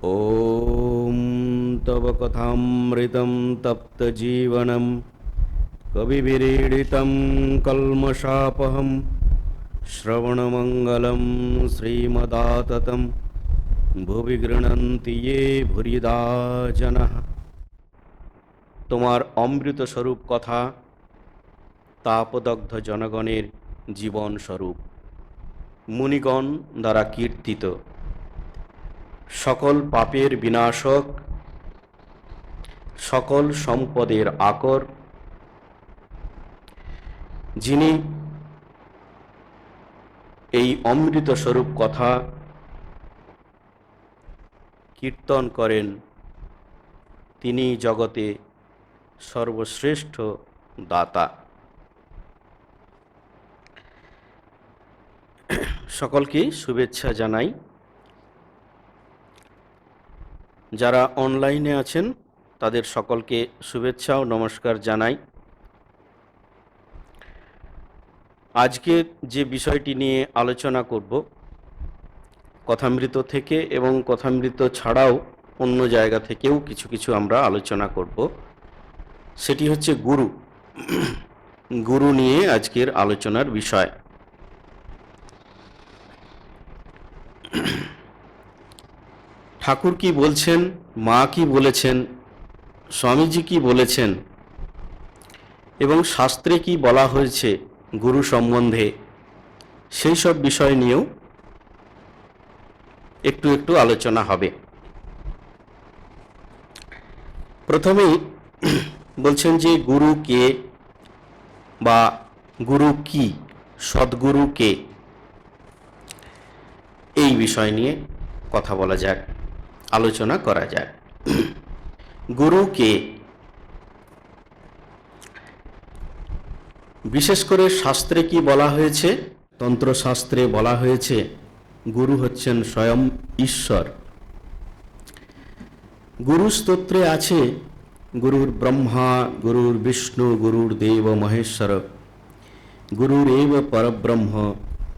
ॐ तव कथामृतं तप्तजीवनं कविभिरीडितं कल्मषापहं श्रवणमङ्गलं श्रीमदाततं भुवि गृह्णन्ति ये भूरिदा जनाः। তোমার অমৃত স্বরূপ কথা তাপদগ্ধ জনগণের জীবন স্বরূপ, মুনিগণ দ্বারা কীর্তিত, সকল পাপের বিনাশক, সকল সম্পদের আকর, যিনি এই অমৃত স্বরূপ কথা কীর্তন করেন, তিনি জগতে সর্বশ্রেষ্ঠ দাতা। সকলকে শুভেচ্ছা জানাই। যারা অনলাইনে আছেন তাদের সকলকে শুভেচ্ছা ও নমস্কার জানাই। আজকে যে বিষয়টি নিয়ে আলোচনা করব, কথামৃত থেকে এবং কথামৃত ছাড়াও অন্য জায়গা থেকেও কিছু কিছু আমরা আলোচনা করব, সেটি হচ্ছে গুরু। গুরু নিয়ে আজকের আলোচনার বিষয়। ঠাকুর কি বলছেন, মা কি বলেছেন, স্বামীজি কি বলেছেন এবং শাস্ত্রে কি বলা হয়েছে গুরু সম্বন্ধে, সেই সব বিষয় নিয়েও একটু একটু আলোচনা হবে। প্রথমেই বলছেন যে গুরু কে বা গুরু কি, সদ্গুরু কে, এই বিষয় নিয়ে কথা বলা যাক, আলোচনা করা যাক। গুরু কে? বিশেষ করে শাস্ত্রে কি বলা হয়েছে? তন্ত্রশাস্ত্রে বলা হয়েছে গুরু হচ্ছেন স্বয়ং ঈশ্বর। গুরু স্তোত্রে আছে গুরুর ব্রহ্মা, গুরুর বিষ্ণু, গুরুর দেব মহেশ্বর, গুরুর এব পরব্রহ্ম,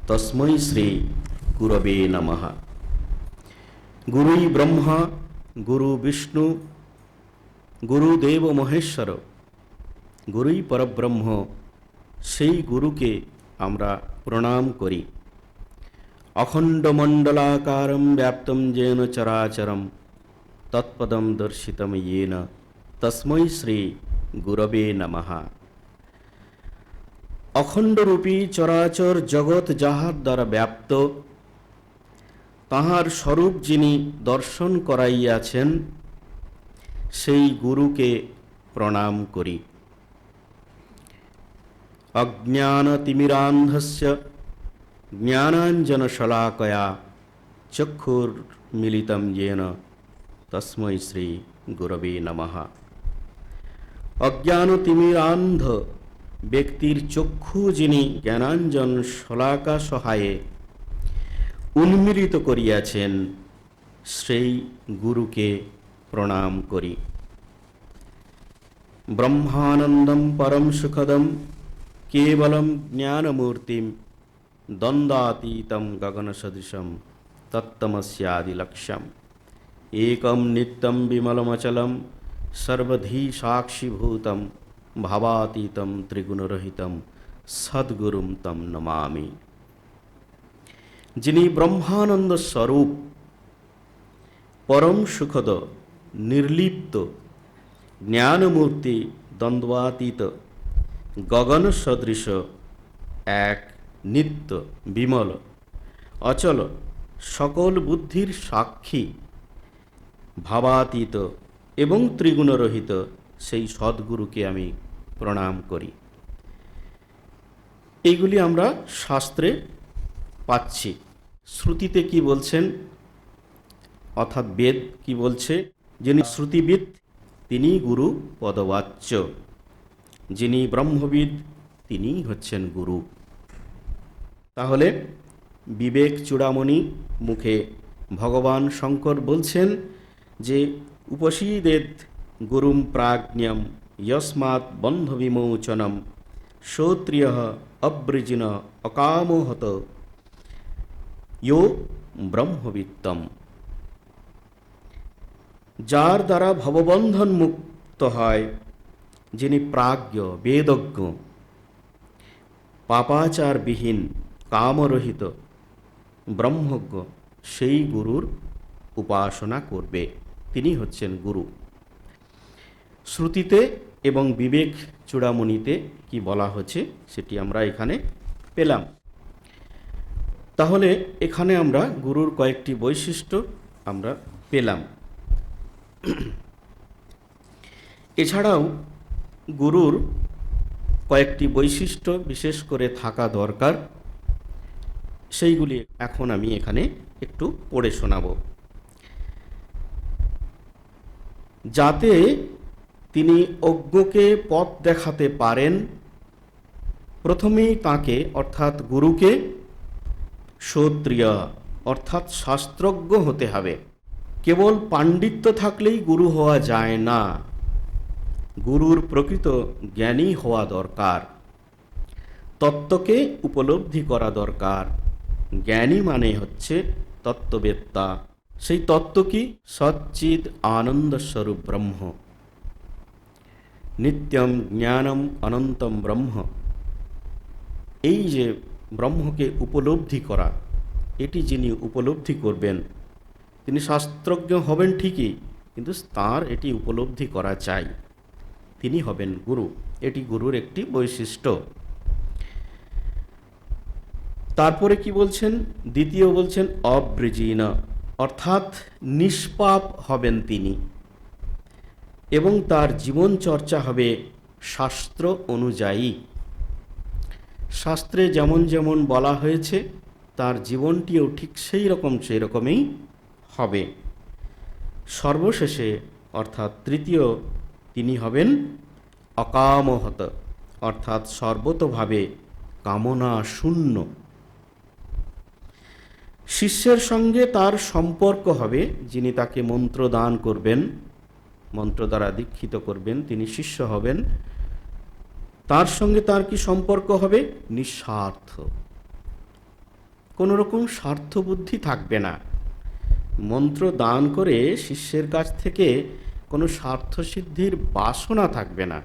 তস্मै শ্রী গুরবে নমঃ। গুরুই ব্রহ্মা, গুরু বিষ্ণু, গুরু দেব মহেশ্বর, গুরুই পরব্রহ্ম, সেই গুরুকে আমরা প্রণাম করি। অখণ্ডমণ্ডলাকারম ব্যাপ্তম যেন চরাচরম তৎপদম দর্শিতম येन তস্मै শ্রী গুরবে নমঃ। অখণ্ডরূপী চরাচর জগৎ যাহার দ্বারা ব্যাপ্ত, তাহার স্বরূপ যিনি দর্শন করাইয়াছেন, সেই গুরুকে প্রণাম করি। অজ্ঞানতিমিরান্ধস্য জ্ঞানাঞ্জনশলাকয়া চক্ষুর্মিলিতম येन তস্मै শ্রী গুরবে নমঃ। অজ্ঞানতিমিরান্ধ ব্যক্তির চক্ষু যিনি জ্ঞানাঞ্জন শলাকা সহায়ে উন্মীলিত করিয়াছেন, সেই গুরুকে প্রণাম করি। ব্রহ্মানন্দম পরম সুখদম কেবলম জ্ঞানমূর্তিম দ্বন্দ্বাতীতম গগনসদৃশম তত্তমস্যাদিলক্ষ্যম একম নিত্যম বিমলমচলম সর্বধি সাক্ষীভূতম ভাবাতীতম ত্রিগুণরহিতম সদ্গুরুম তম নমামি। যিনি ব্রহ্মানন্দ স্বরূপ, পরম সুখদ, নির্লিপ্ত, জ্ঞানমূর্তি, দ্বন্দ্বাতীত, গগন সদৃশ, এক, নিত্য, বিমল, অচল, সকল বুদ্ধির সাক্ষী, ভাবাতীত এবং ত্রিগুণরহিত, সেই সদ্গুরুকে আমি প্রণাম করি। এইগুলি আমরা শাস্ত্রে পাচ্ছি। শ্রুতিতে কি বলছেন, অর্থাৎ বেদ কি বলছে? যিনি শ্রুতিবিদ তিনি গুরু পদবাচ্য, যিনি ব্রহ্মবিদ তিনি হচ্ছেন গুরু। তাহলে বিবেক চূড়ামণি মুখে ভগবান শঙ্কর বলছেন যে উপসীদেদ গুরুম প্রাজ্ঞম যস্মাৎ বন্ধ বিমোচনম শ্রোত্রিয় অবৃজিন অকামোহত ইয়ো ব্রহ্মবিত্তম। যার দ্বারা ভববন্ধন মুক্ত হয়, যিনি প্রাজ্ঞ, বেদজ্ঞ, পাপাচারবিহীন, কামরহিত, ব্রহ্মজ্ঞ, সেই গুরুর উপাসনা করবে। তিনি হচ্ছেন গুরু। শ্রুতিতে এবং বিবেক চূড়ামণিতে কি বলা হচ্ছে সেটি আমরা এখানে পেলাম। তাহলে এখানে আমরা গুরুর কয়েকটি বৈশিষ্ট্য আমরা পেলাম। এছাড়াও গুরুর কয়েকটি বৈশিষ্ট্য বিশেষ করে থাকা দরকার, সেইগুলি এখন আমি এখানে একটু পড়ে শোনাব, যাতে তিনি অজ্ঞকে পথ দেখাতে পারেন। প্রথমেই তাকে অর্থাৎ গুরুকে শ্রোত্রিয় অর্থাৎ শাস্ত্রজ্ঞ হতে হবে। কেবল পাণ্ডিত্য থাকলেই গুরু হওয়া যায় না, গুরুর প্রকৃত জ্ঞানী হওয়া দরকার, তত্ত্বকে উপলব্ধি করা দরকার। জ্ঞানী মানে হচ্ছে তত্ত্ববেত্তা। সেই তত্ত্ব কি? সচ্চিদ আনন্দস্বরূপ ব্রহ্ম, নিত্যম জ্ঞানম অনন্তম ব্রহ্ম। এই যে ব্রহ্মকে উপলব্ধি করা, এটি যিনি উপলব্ধি করবেন তিনি শাস্ত্রজ্ঞ হবেন ঠিকই, কিন্তু তাঁর এটি উপলব্ধি করা চাই, তিনি হবেন গুরু। এটি গুরুর একটি বৈশিষ্ট্য। তারপরে কি বলছেন? দ্বিতীয় বলছেন অবৃজিন, অর্থাৎ নিষ্পাপ হবেন তিনি, এবং তার জীবন চর্চা হবে শাস্ত্র অনুযায়ী। শাস্ত্রে যেমন যেমন বলা হয়েছে তার জীবনটিও ঠিক সেই রকমই হবে। সর্বশেষে অর্থাৎ তৃতীয়, তিনি হবেন অকামহত, অর্থাৎ সর্বতোভাবে কামনা শূন্য। শিষ্যের সঙ্গে তার সম্পর্ক হবে, যিনি তাকে মন্ত্র দান করবেন, মন্ত্র দ্বারা দীক্ষিত করবেন, তিনি শিষ্য হবেন। তার সঙ্গে তার কি সম্পর্ক হবে? নিঃস্বার্থ, কোনো রকম স্বার্থ বুদ্ধি থাকবে না। মন্ত্র দান করে শিষ্যের কাছ থেকে কোনো স্বার্থসিদ্ধির বাসনা থাকবে না।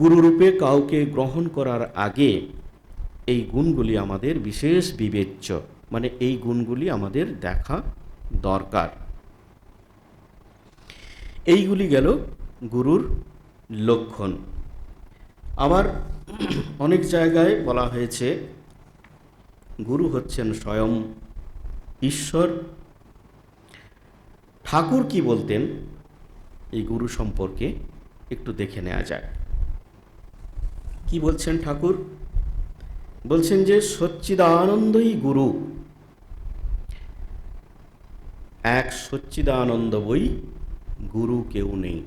গুরুরূপে কাউকে গ্রহণ করার আগে এই গুণগুলি আমাদের বিশেষ বিবেচ্য, মানে এই গুণগুলি আমাদের দেখা দরকার। এইগুলি গেল গুরুর লক্ষণ। আবার অনেক জায়গায় বলা হয়েছে গুরু হচ্ছেন স্বয়ং ঈশ্বর। ঠাকুর কি বলতেন এই গুরু সম্পর্কে একটু দেখে নেওয়া যায়। কি বলছেন ঠাকুর? বলছেন যে সচ্চিদানন্দই গুরু, এক সচ্চিদানন্দ বই, গুরু কেউ নেই,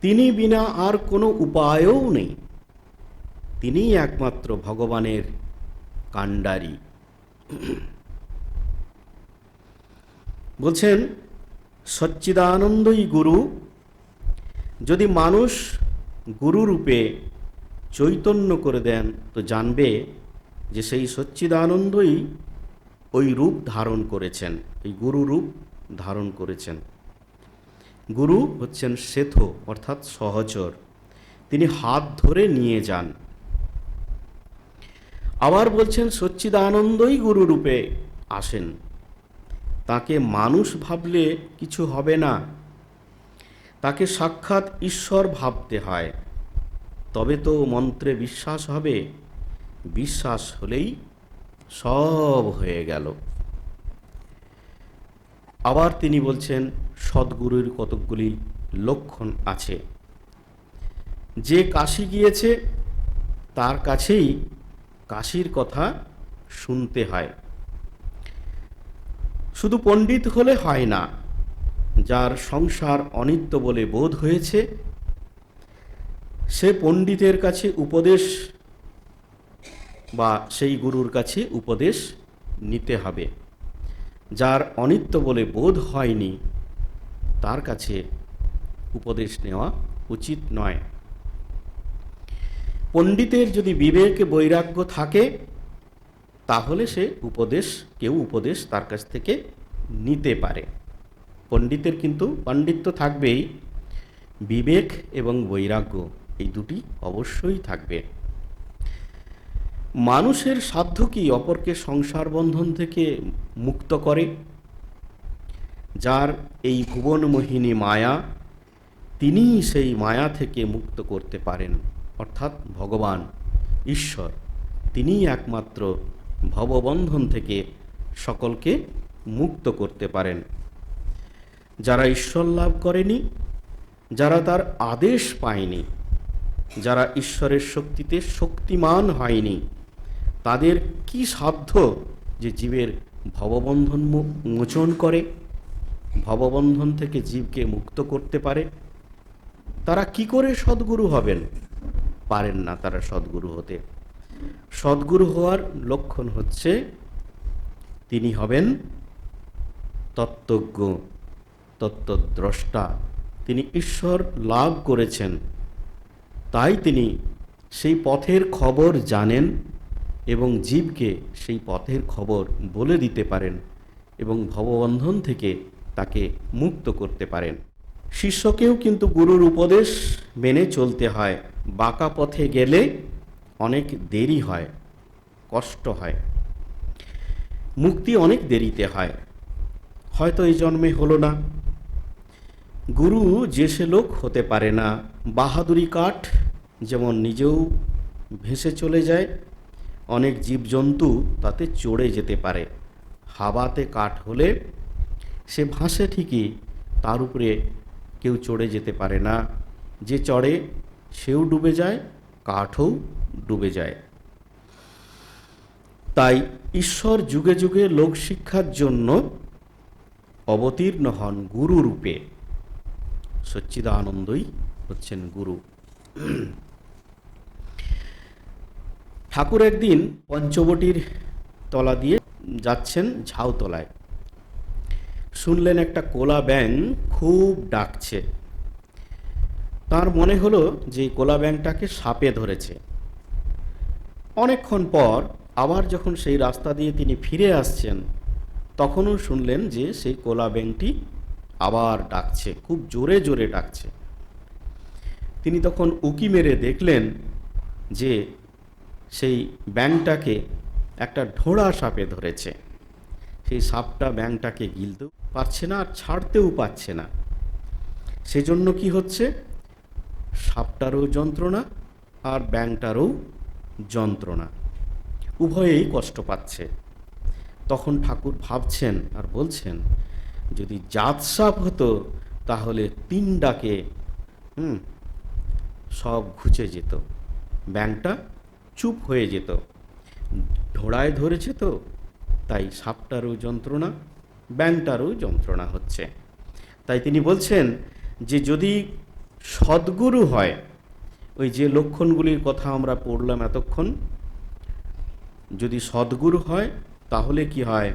তিনি বিনা আর কোনো উপায়ও নেই, তিনিই একমাত্র ভগবানের কাণ্ডারি। বলছেন সচ্চিদানন্দই গুরু। যদি মানুষ গুরুরূপে চৈতন্য করে দেন তো জানবে যে সেই সচ্চিদানন্দই ওই রূপ ধারণ করেছেন, ওই গুরু রূপ ধারণ করেছেন। গুরু হচ্ছেন সেথ অর্থাৎ সহচর, তিনি হাত ধরে নিয়ে যান। আবার বলছেন সচ্চিদানন্দই গুরু রূপে আসেন, তাকে মানুষ ভাবলে কিছু হবে না, তাকে সাক্ষাৎ ঈশ্বর ভাবতে হয়, তবে তো মন্ত্রে বিশ্বাস হবে। বিশ্বাস হলেই সব হয়ে গেল। আবার তিনি বলছেন সদ্গুরুর কতকগুলি লক্ষণ আছে। যে কাশী গিয়েছে তার কাছেই কাশীর কথা শুনতে হয়। শুধু পণ্ডিত হলে হয় না, যার সংসার অনিত্য বলে বোধ হয়েছে সে পণ্ডিতের কাছে উপদেশ বা সেই গুরুর কাছে উপদেশ নিতে হবে। যার অনিত্য বলে বোধ হয়নি তার কাছে উপদেশ নেওয়া উচিত নয়। পণ্ডিতের যদি বিবেক বৈরাগ্য থাকে তাহলে সে কেউ উপদেশ তার কাছ থেকে নিতে পারে। পণ্ডিতের কিন্তু পাণ্ডিত্য থাকবেই, বিবেক এবং বৈরাগ্য এই দুটি অবশ্যই থাকবে। মানুষের সাধ্য কি অপরকে সংসার বন্ধন থেকে মুক্ত করে? যার এই ভুবনমোহিনী মায়া, তিনিই সেই মায়া থেকে মুক্ত করতে পারেন, অর্থাৎ ভগবান ঈশ্বর, তিনিই একমাত্র ভববন্ধন থেকে সকলকে মুক্ত করতে পারেন। যারা ঈশ্বর লাভ করেনি, যারা তার আদেশ পায়নি, যারা ঈশ্বরের শক্তিতে শক্তিমান হয়নি, তাদের কি সাধ্য যে জীবের ভববন্ধন মোচন করে, ভববন্ধন থেকে জীবকে মুক্ত করতে পারে? তারা কি করে সদ্গুরু হবেন? পারেন না তারা সদ্গুরু হতে। সদ্গুরু হওয়ার লক্ষণ হচ্ছে তিনি হবেন তত্ত্বজ্ঞ, তত্ত্বদ্রষ্টা। তিনি ঈশ্বর লাভ করেছেন, তাই তিনি সেই পথের খবর জানেন এবং জীবকে সেই পথের খবর বলে দিতে পারেন এবং ভববন্ধন থেকে তাকে মুক্ত করতে পারেন। শিষ্যকেও কিন্তু গুরুর উপদেশ মেনে চলতে হয়। বাঁকা পথে গেলে অনেক দেরি হয়, কষ্ট হয়, মুক্তি অনেক দেরিতে হয়, হয়তো এই জন্মে হলো না। গুরু যে সে লোক হতে পারে না। বাহাদুরি কাঠ যেমন নিজেও ভেসে চলে যায়, অনেক জীবজন্তু তাতে চড়ে যেতে পারে। হাওয়াতে কাঠ হলে সে ভাসে ঠিকই, তার উপরে কেউ চড়ে যেতে পারে না। যে চড়ে সেও ডুবে যায়, কাঠও ডুবে যায়। তাই ঈশ্বর যুগে যুগে লোকশিক্ষার জন্য অবতীর্ণ হন গুরু রূপে। সচ্চিদানন্দই হচ্ছেন গুরু। ঠাকুর একদিন পঞ্চবটির তলা দিয়ে যাচ্ছেন ঝাউতলায়, শুনলেন একটা কোলা ব্যাঙ খুব ডাকছে। তার মনে হলো যে কোলা ব্যাঙটাকে সাপে ধরেছে। অনেকক্ষণ পর আবার যখন সেই রাস্তা দিয়ে তিনি ফিরে আসছেন, তখনও শুনলেন যে সেই কোলা ব্যাঙটি আবার ডাকছে, খুব জোরে জোরে ডাকছে। তিনি তখন উকি মেরে দেখলেন যে সেই ব্যাঙটাকে একটা ঢোড়া সাপে ধরেছে। সেই সাপটা ব্যাঙটাকে গিলতেও পারছে না আর ছাড়তেও পারছে না। সেজন্য কি হচ্ছে, সাপটারও যন্ত্রণা আর ব্যাঙটারও যন্ত্রণা, উভয়েই কষ্ট পাচ্ছে। তখন ঠাকুর ভাবছেন আর বলছেন, যদি জাত সাপ হতো তাহলে 3 ডাকে সব ঘুচে যেত, ব্যাঙটা চুপ হয়ে যেত। ঢোড়ায় ধরেছে তো, তাই সাপটারও যন্ত্রণা, ব্যাঙটারও যন্ত্রণা হচ্ছে। তাই তিনি বলছেন যে যদি সদ্গুরু হয়, ওই যে লক্ষণগুলির কথা আমরা পড়লাম এতক্ষণ, যদি সদ্গুরু হয় তাহলে কি হয়,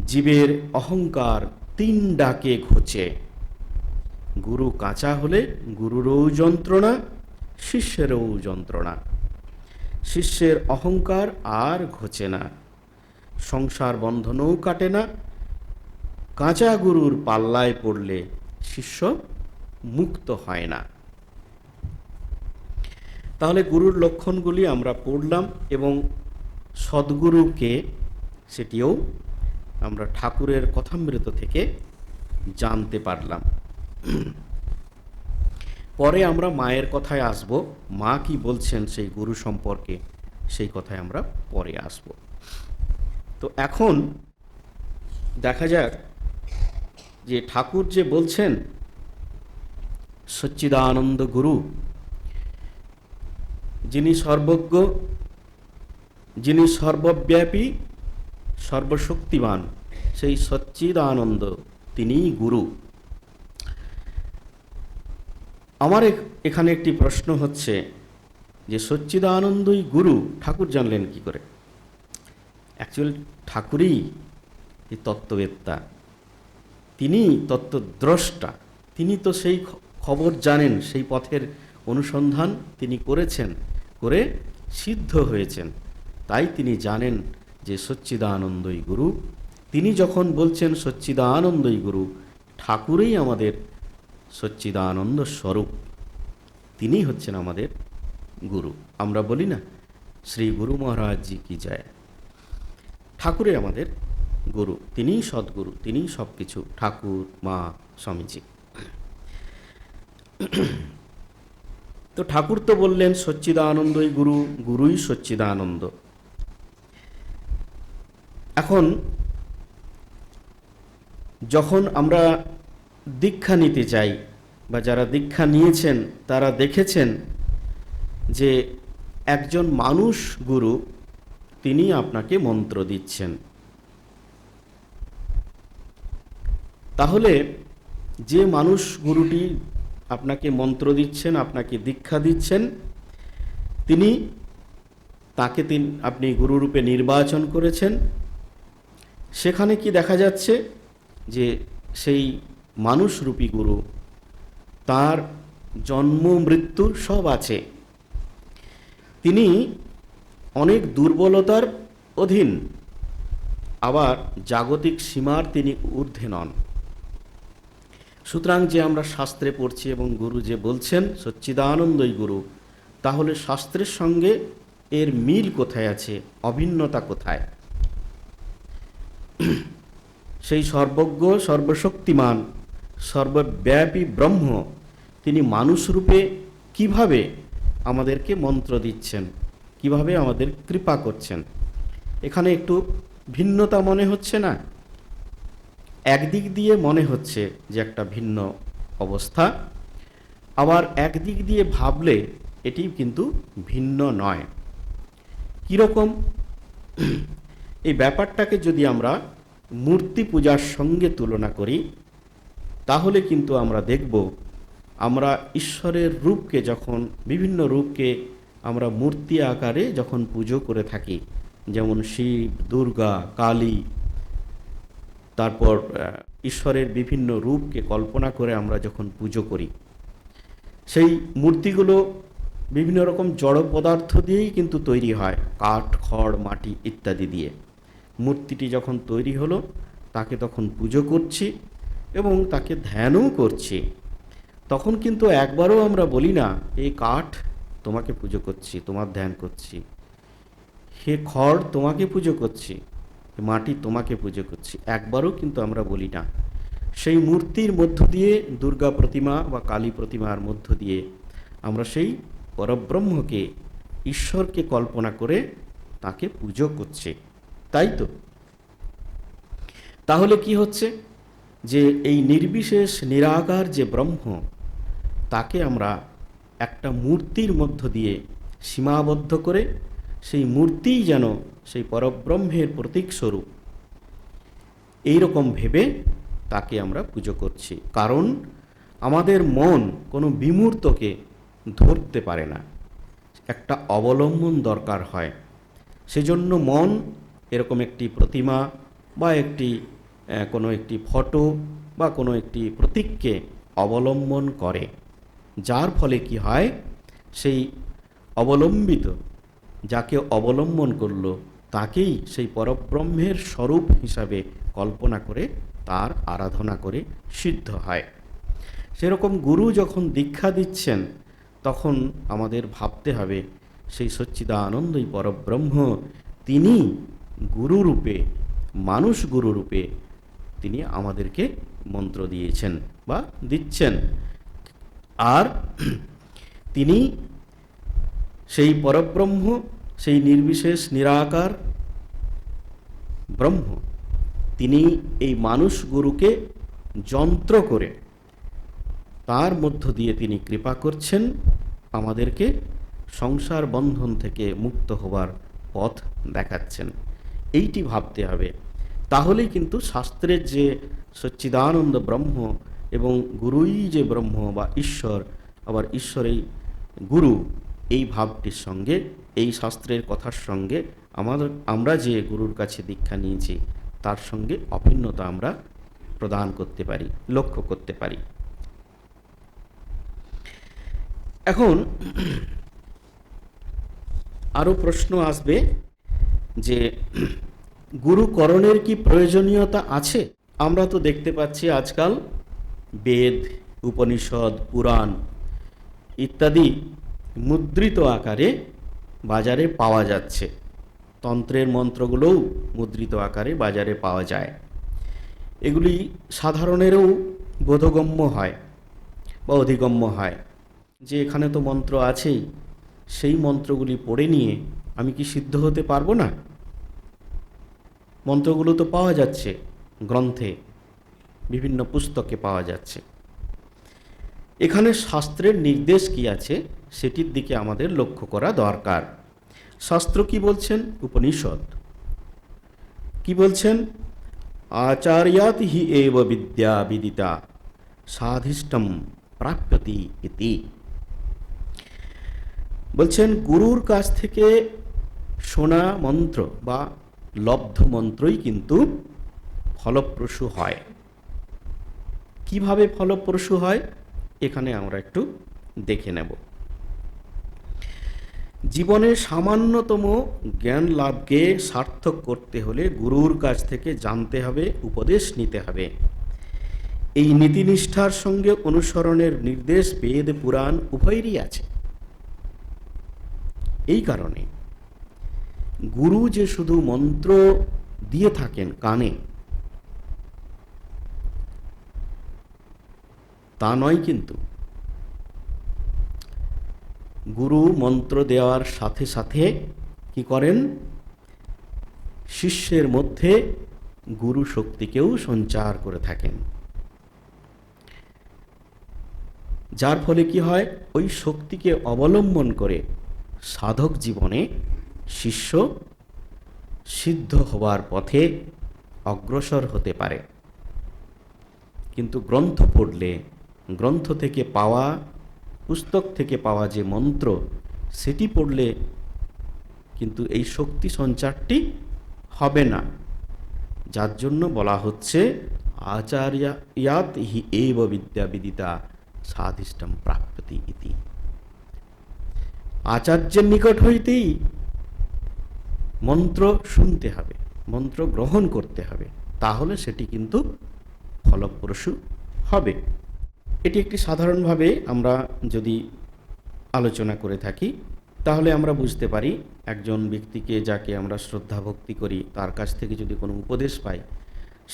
জীবের অহংকার 3 ডাকে ঘুচে। গুরু কাঁচা হলে গুরুরও যন্ত্রণা, শিষ্যেরও যন্ত্রণা। শিষ্যের অহংকার আর ঘোচে না, সংসার বন্ধনও কাটে না। কাঁচা গুরুর পাল্লায় পড়লে শিষ্য মুক্ত হয় না। তাহলে গুরুর লক্ষণগুলি আমরা পড়লাম এবং সদ্গুরুকে সেটিও আমরা ঠাকুরের কথামৃত থেকে জানতে পারলাম। পরে আমরা মায়ের কথায় আসব, মা কি বলছেন সেই গুরু সম্পর্কে, সেই কথায় আমরা পরে আসব। তো এখন দেখা যাক যে ঠাকুর যে বলছেন সচ্চিদানন্দ গুরু, যিনি সর্বজ্ঞ, যিনি সর্বব্যাপী, সর্বশক্তিমান, সেই সচ্চিদানন্দ তিনিই গুরু। আমার এখানে একটি প্রশ্ন হচ্ছে যে সচ্চিদানন্দই গুরু ঠাকুর জানলেন কি করে? অ্যাকচুয়ালি ঠাকুরই এই তত্ত্ববেত্তা, তিনি তত্ত্বদ্রষ্টা, তিনি তো সেই খবর জানেন, সেই পথের অনুসন্ধান তিনি করেছেন, করে সিদ্ধ হয়েছেন। তাই তিনি জানেন যে সচ্চিদানন্দই গুরু, তিনি যখন বলছেন সচ্চিদানন্দই গুরু, ঠাকুরই আমাদের সচ্চিদানন্দ স্বরূপ, তিনি হচ্ছেন আমাদের গুরু। আমরা বলি না শ্রী গুরু মহারাজ জি কি জয়। ঠাকুরই আমাদের গুরু, তিনিই সদ্গুরু, তিনিই সব কিছু, ঠাকুর, মা, স্বামীজি। তো ঠাকুর তো বললেন সচ্চিদানন্দই গুরু, গুরুই সচ্চিদানন্দ। এখন যখন আমরা দীক্ষা নিতে যাই, বা যারা দীক্ষা নিয়েছেন তারা দেখেছেন যে একজন মানুষ গুরু, তিনি আপনাকে মন্ত্র দিচ্ছেন। তাহলে যে মানুষ গুরুটি আপনাকে মন্ত্র দিচ্ছেন, আপনাকে দীক্ষা দিচ্ছেন, তাকে আপনি গুরুরূপে নির্বাচন করেছেন। সেখানে কি দেখা যাচ্ছে যে সেই মানুষরূপী গুরু, তার জন্ম মৃত্যু সব আছে। তিনি অনেক দুর্বলতার অধীন, আবার জাগতিক সীমার তিনি ঊর্ধ্বে নন। সুতরাং যে আমরা শাস্ত্রে পড়ছি এবং গুরু যে বলছেন সচ্চিদানন্দই গুরু, তাহলে শাস্ত্রের সঙ্গে এর মিল কোথায় আছে, অভিন্নতা কোথায়? সেই সর্বজ্ঞ, সর্বশক্তিমান, সর্বব্যাপী ব্রহ্ম, তিনি মানুষরূপে কিভাবে আমাদেরকে মন্ত্র দিচ্ছেন, কিভাবে আমাদের কৃপা করছেন? এখানে একটু ভিন্নতা মনে হচ্ছে না? একদিক দিয়ে মনে হচ্ছে যে একটা ভিন্ন অবস্থা, আবার একদিক দিয়ে ভাবলে এটি কিন্তু ভিন্ন নয়। কীরকম? এই ব্যাপারটাকে যদি আমরা মূর্তি পূজার সঙ্গে তুলনা করি, তাহলে কিন্তু আমরা দেখব, আমরা ঈশ্বরের রূপকে যখন, বিভিন্ন রূপকে আমরা মূর্তি আকারে যখন পুজো করে থাকি, যেমন শিব, দুর্গা, কালী, তারপর ঈশ্বরের বিভিন্ন রূপকে কল্পনা করে আমরা যখন পুজো করি, সেই মূর্তিগুলো বিভিন্ন রকম জড় পদার্থ দিয়েই কিন্তু তৈরি হয়, কাঠ, খড়, মাটি ইত্যাদি দিয়ে। মূর্তিটি যখন তৈরি হলো, তাকে তখন পুজো করছি এবং তাকে ধ্যানও করছি। তখন কিন্তু একবারও আমরা বলি না, এই কাঠ তোমাকে পুজো করছি, তোমার ধ্যান করছি, হে খড় তোমাকে পুজো করছি, মাটি তোমাকে পুজো করছি, একবারও কিন্তু আমরা বলি না। সেই মূর্তির মধ্য দিয়ে, দুর্গা প্রতিমা বা কালী প্রতিমার মধ্য দিয়ে আমরা সেই পরব্রহ্মকে, ঈশ্বরকে কল্পনা করে তাকে পুজো করছি, তাই তো? তাহলে কি হচ্ছে যে এই নির্বিশেষ নিরাকার যে ব্রহ্ম, তাকে আমরা একটা মূর্তির মধ্য দিয়ে সীমাবদ্ধ করে, সেই মূর্তিই যেন সেই পরব্রহ্মের প্রতীক স্বরূপ, এইরকম ভেবে তাকে আমরা পুজো করছি। কারণ আমাদের মন কোনো বিমূর্তকে ধরতে পারে না, একটা অবলম্বন দরকার হয়। সেজন্য মন এরকম একটি প্রতিমা বা কোনো একটি ফটো বা কোনো একটি প্রতীককে অবলম্বন করে, যার ফলে কি হয়, সেই অবলম্বিত, যাকে অবলম্বন করলো, তাকেই সেই পরব্রহ্মের স্বরূপ হিসাবে কল্পনা করে তার আরাধনা করে সিদ্ধ হয়। সেরকম গুরু যখন দীক্ষা দিচ্ছেন, তখন আমাদের ভাবতে হবে সেই সচ্চিদানন্দই পরব্রহ্ম, তিনি গুরুরূপে, মানুষ গুরুরূপে তিনি আমাদেরকে মন্ত্র দিয়েছেন বা দিচ্ছেন। আর তিনি সেই পরব্রহ্ম, সেই নির্বিশেষ নিরাকার ব্রহ্ম, তিনি এই মানুষ গুরুকে যন্ত্র করে তার মধ্য দিয়ে তিনি কৃপা করছেন, আমাদেরকে সংসার বন্ধন থেকে মুক্ত হবার পথ দেখাচ্ছেন। এইটি ভাবতে হবে। তাহলেই কিন্তু শাস্ত্রের যে সচ্চিদানন্দ ব্রহ্ম এবং গুরুই যে ব্রহ্ম বা ঈশ্বর, আবার ঈশ্বরেই গুরু, এই ভাবটির সঙ্গে, এই শাস্ত্রের কথার সঙ্গে আমরা যে গুরুর কাছে দীক্ষা নিয়েছি, তার সঙ্গে অভিন্নতা আমরা প্রদান করতে পারি, লক্ষ্য করতে পারি। এখন আরও প্রশ্ন আসবে যে গুরুকরণের কি প্রয়োজনীয়তা আছে? আমরা তো দেখতে পাচ্ছি আজকাল বেদ, উপনিষদ, পুরাণ ইত্যাদি মুদ্রিত আকারে বাজারে পাওয়া যাচ্ছে। তন্ত্রের মন্ত্রগুলোও মুদ্রিত আকারে বাজারে পাওয়া যায়। এগুলি সাধারণেরও বোধগম্য হয় বা অধিগম্য হয় যে এখানে তো মন্ত্র আছেই, সেই মন্ত্রগুলি পড়ে নিয়ে আমি কি সিদ্ধ হতে পারবো না? মন্ত্রগুলো তো পাওয়া যাচ্ছে গ্রন্থে, বিভিন্ন পুস্তকে পাওয়া যাচ্ছে। এখানে শাস্ত্রের নির্দেশ কি আছে সেটির দিকে আমাদের লক্ষ্য করা দরকার। শাস্ত্র কি বলছেন? উপনিষদ কি বলছেন? আচার্যাৎ হি এব বিদ্যা বিদিতা সাধিষ্ঠম প্রাপ্যতি ইতি। বলছেন গুরুর কাছ থেকে শোনা মন্ত্র বা লব্ধ মন্ত্রই কিন্তু ফলপ্রসূ হয়। কিভাবে ফলপ্রসূ হয় এখানে আমরা একটু দেখে নেব। জীবনে সামান্যতম জ্ঞান লাভকে সার্থক করতে হলে গুরুর কাছ থেকে জানতে হবে, উপদেশ নিতে হবে। এই নীতিনিষ্ঠার সঙ্গে অনুসরণের নির্দেশ বেদ পুরাণ উভয়েরই আছে। এই কারণে গুরু যে শুধু মন্ত্র দিয়ে থাকেন কানে তা নয়, কিন্তু গুরু মন্ত্র দেওয়ার সাথে সাথে কি করেন? শিষ্যের মধ্যে গুরু শক্তিকেও সঞ্চার করে থাকেন, যার ফলে কি হয়? ওই শক্তিকে অবলম্বন করে সাধক জীবনে শিষ্য সিদ্ধ হওয়ার পথে অগ্রসর হতে পারে। কিন্তু গ্রন্থ পড়লে, গ্রন্থ থেকে পাওয়া, পুস্তক থেকে পাওয়া যে মন্ত্র সেটি পড়লে কিন্তু এই শক্তি সঞ্চারটি হবে না। যার জন্য বলা হচ্ছে আচার্যাৎ হি এব বিদ্যা বিদিতা সাধিষ্ঠম প্রাপ্যতি ইতি। আচার্যের নিকট হইতেই মন্ত্র শুনতে হবে, মন্ত্র গ্রহণ করতে হবে, তাহলে সেটি কিন্তু ফলপ্রসূ হবে। এটি একটি সাধারণভাবে আমরা যদি আলোচনা করে থাকি তাহলে আমরা বুঝতে পারি একজন ব্যক্তিকে যাকে আমরা শ্রদ্ধা ভক্তি করি তার কাছ থেকে যদি কোনো উপদেশ পাই,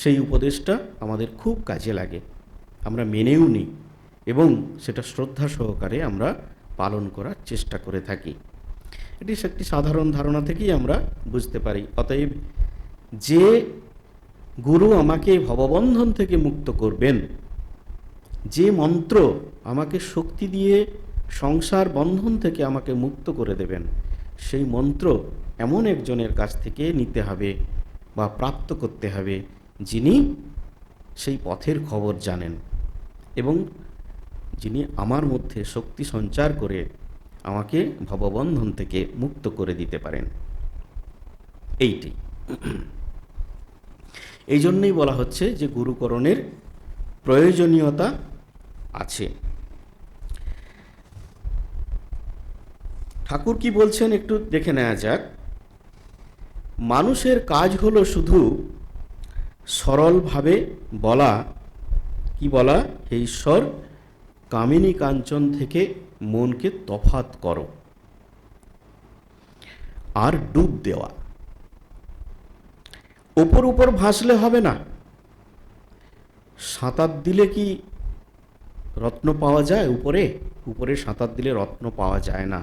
সেই উপদেশটা আমাদের খুব কাজে লাগে, আমরা মেনেও নিই এবং সেটা শ্রদ্ধা সহকারে আমরা পালন করার চেষ্টা করে থাকি। এটি একটি সাধারণ ধারণা থেকেই আমরা বুঝতে পারি। অতএব যে গুরু আমাকে ভববন্ধন থেকে মুক্ত করবেন, যে মন্ত্র আমাকে শক্তি দিয়ে সংসার বন্ধন থেকে আমাকে মুক্ত করে দেবেন, সেই মন্ত্র এমন একজনের কাছ থেকে নিতে হবে বা প্রাপ্ত করতে হবে যিনি সেই পথের খবর জানেন এবং যিনি আমার মধ্যে শক্তি সঞ্চার করে আমাকে ভববন্ধন থেকে মুক্ত করে দিতে পারেন। এইটি এই জন্যই বলা হচ্ছে যে গুরুকরণের প্রয়োজনীয়তা আছে। ঠাকুর কি বলছেন একটু দেখে নেওয়া যাক। মানুষের কাজ হলো শুধু সরলভাবে বলা, কি বলা? হে ঈশ্বর, কামিনী কাঞ্চন থেকে মনকে তফাৎ করো, আর ডুব দেওয়া। ওপর উপর ভাসলে হবে না। সাঁতার দিলে কি রত্ন পাওয়া যায়? উপরে উপরে সাঁতার দিলে রত্ন পাওয়া যায় না।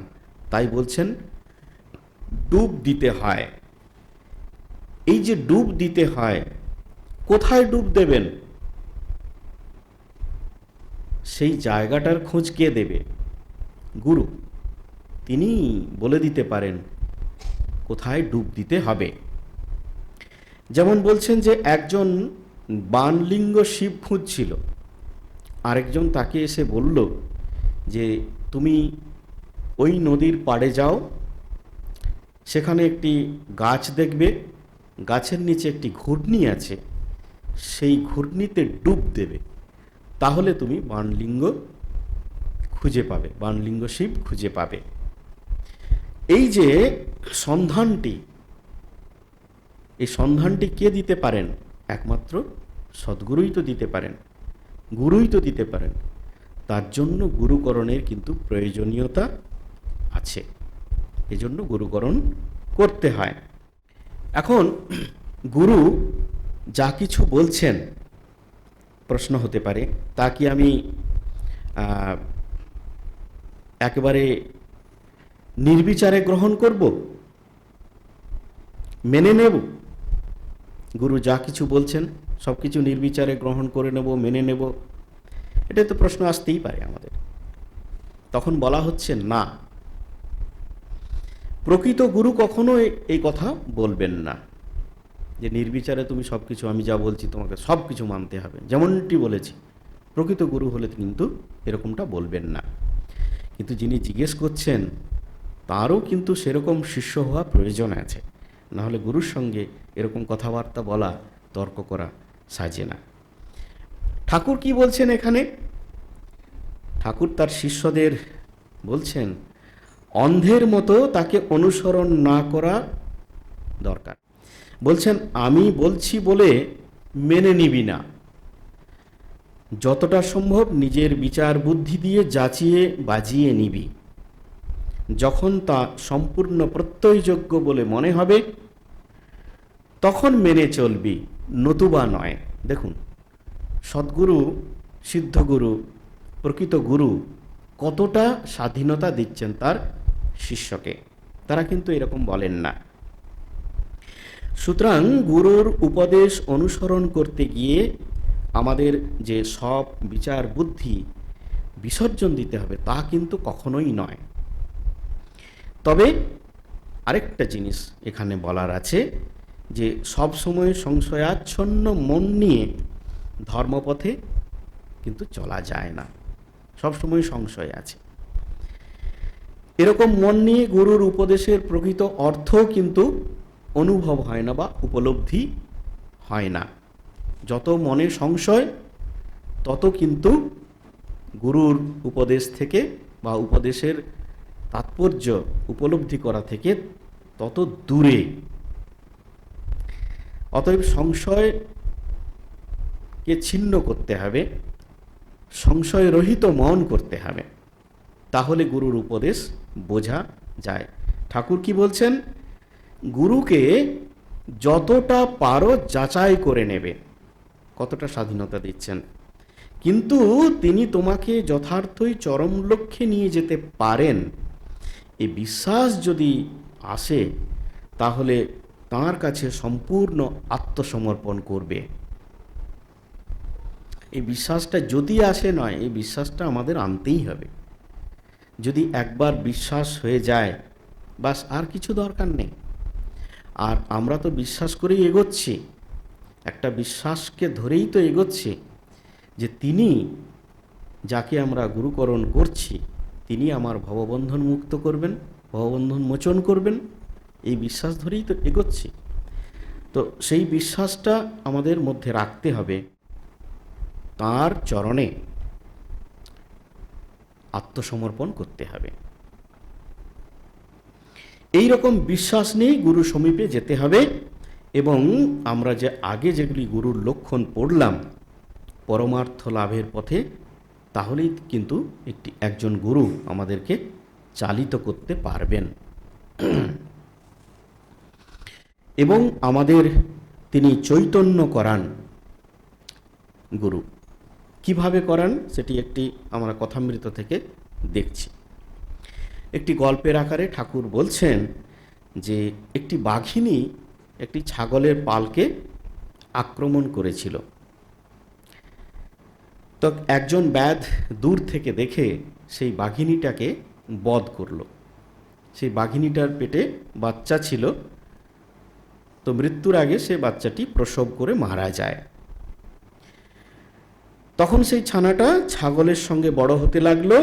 তাই বলছেন ডুব দিতে হয়। এই যে ডুব দিতে হয়, কোথায় ডুব দেবেন? সেই জায়গাটার খোঁজ কে দেবে? গুরু। তিনি বলে দিতে পারেন কোথায় ডুব দিতে হবে। যেমন বলছেন যে একজন বানলিঙ্গ শিব খুঁজছিল, আরেকজন তাকে এসে বলল যে তুমি ওই নদীর পাড়ে যাও, সেখানে একটি গাছ দেখবে, গাছের নিচে একটি ঘূর্ণি আছে, সেই ঘূর্ণিতে ডুব দেবে, তাহলে তুমি বানলিঙ্গ খুঁজে পাবে, বানলিঙ্গ শিব খুঁজে পাবে। এই যে সন্ধানটি, এই সন্ধানটি কে দিতে পারেন? একমাত্র সদ্গুরুই তো দিতে পারেন, গুরুই তো দিতে পারেন। তার জন্য গুরুকরণের কিন্তু প্রয়োজনীয়তা আছে, এজন্য গুরুকরণ করতে হয়। এখন গুরু যা কিছু বলছেন, প্রশ্ন হতে পারে তা কি আমি একেবারে নির্বিচারে গ্রহণ করব, মেনে নেব? গুরু যা কিছু বলছেন সব কিছু নির্বিচারে গ্রহণ করে নেব, মেনে নেব? এটা তো প্রশ্ন আসতেই পারে আমাদের। তখন বলা হচ্ছে না, প্রকৃত গুরু কখনো এই কথা বলবেন না যে নির্বিচারে তুমি সব কিছু, আমি যা বলছি তোমাকে সব কিছু মানতে হবে, যেমনটি বলেছি। প্রকৃত গুরু হলে কিন্তু এরকমটা বলবেন না। কিন্তু যিনি জিজ্ঞেস করছেন তারও কিন্তু সেরকম শিষ্য হওয়া প্রয়োজন আছে, নাহলে গুরুর সঙ্গে এরকম কথাবার্তা বলা, তর্ক করা সাজে না। ঠাকুর কি বলছেন এখানে? ঠাকুর তার শিষ্যদের বলছেন অন্ধের মতো তাকে অনুসরণ না করা দরকার। বলছেন আমি বলছি বলে মেনে নিবি না, যতটা সম্ভব নিজের বিচার বুদ্ধি দিয়ে যাচিয়ে বাজিয়ে নিবি। যখন তা সম্পূর্ণ প্রত্যয়যোগ্য বলে মনে হবে তখন মেনে চলবি, নতুবা নয়। দেখুন, সদ্গুরু, সিদ্ধগুরু, প্রকৃত গুরু কতটা স্বাধীনতা দিচ্ছেন তার শিষ্যকে। তারা কিন্তু এরকম বলেন না। সুতরাং গুরুর উপদেশ অনুসরণ করতে গিয়ে আমাদের যে সব বিচার বুদ্ধি বিসর্জন দিতে হবে তা কিন্তু কখনোই নয়। তবে আরেকটা জিনিস এখানে বলার আছে যে সব সময় সংশয়াচ্ছন্ন মন নিয়ে ধর্মপথে কিন্তু চলা যায় না, সব সময় সংশয় আছে। এরকম মন নিয়ে গুরুর উপদেশের প্রকৃত অর্থ কিন্তু অনুভব হয় না বা উপলব্ধি হয় না। যত মনে সংশয় তত কিন্তু গুরুর উপদেশ থেকে বা উপদেশের তাৎপর্য উপলব্ধি করা থেকে তত দূরে। অতএব সংশয়কে ছিন্ন করতে হবে, সংশয় রহিত মন করতে হবে, তাহলে গুরুর উপদেশ বোঝা যায়। ঠাকুর কি বলছেন? গুরুকে যতটা পারো যাচাই করে নেবে, কতটা স্বাধীনতা দিচ্ছেন। কিন্তু তিনি তোমাকে যথার্থই চরম লক্ষ্যে নিয়ে যেতে পারেন, এই বিশ্বাস যদি আসে তাহলে তাঁর কাছে সম্পূর্ণ আত্মসমর্পণ করবে। এই বিশ্বাসটা যদি আসে নয়, এই বিশ্বাসটা আমাদের আনতেই হবে। যদি একবার বিশ্বাস হয়ে যায় বাস, আর কিছু দরকার নেই। আর আমরা তো বিশ্বাস করেই এগোচ্ছি, একটা বিশ্বাসকে ধরেই তো এগোচ্ছি যে তিনি, যাকে আমরা গুরুকরণ করছি, তিনি আমার ভববন্ধন মুক্ত করবেন, ভববন্ধন মোচন করবেন। এই বিশ্বাস ধরেই তো এগোচ্ছি। তো সেই বিশ্বাসটা আমাদের মধ্যে রাখতে হবে, তাঁর চরণে আত্মসমর্পণ করতে হবে। এই রকম বিশ্বাস নিয়েই গুরু সমীপে যেতে হবে। এবং আমরা যে আগে যেগুলি গুরুর লক্ষণ পড়লাম পরমার্থ লাভের পথে, তাহলেই কিন্তু একজন গুরু আমাদেরকে চালিত করতে পারবেন এবং আমাদের তিনি চৈতন্য করান। গুরু কিভাবে করান সেটি আমরা কথামৃত থেকে দেখছি। একটি গল্পের আকারে ঠাকুর বলছেন যে একটি বাঘিনী একটি ছাগলের পালকে আক্রমণ করেছিল। তো একজন ব্যাধ দূর থেকে দেখে সেই বাঘিনীটাকে বধ করল। সেই বাঘিনীটার পেটে বাচ্চা ছিল, তো মৃত্যুর আগে সে বাচ্চাটি প্রসব করে মারা যায়। তখন সেই ছানাটা ছাগলের সঙ্গে বড় হতে লাগলো।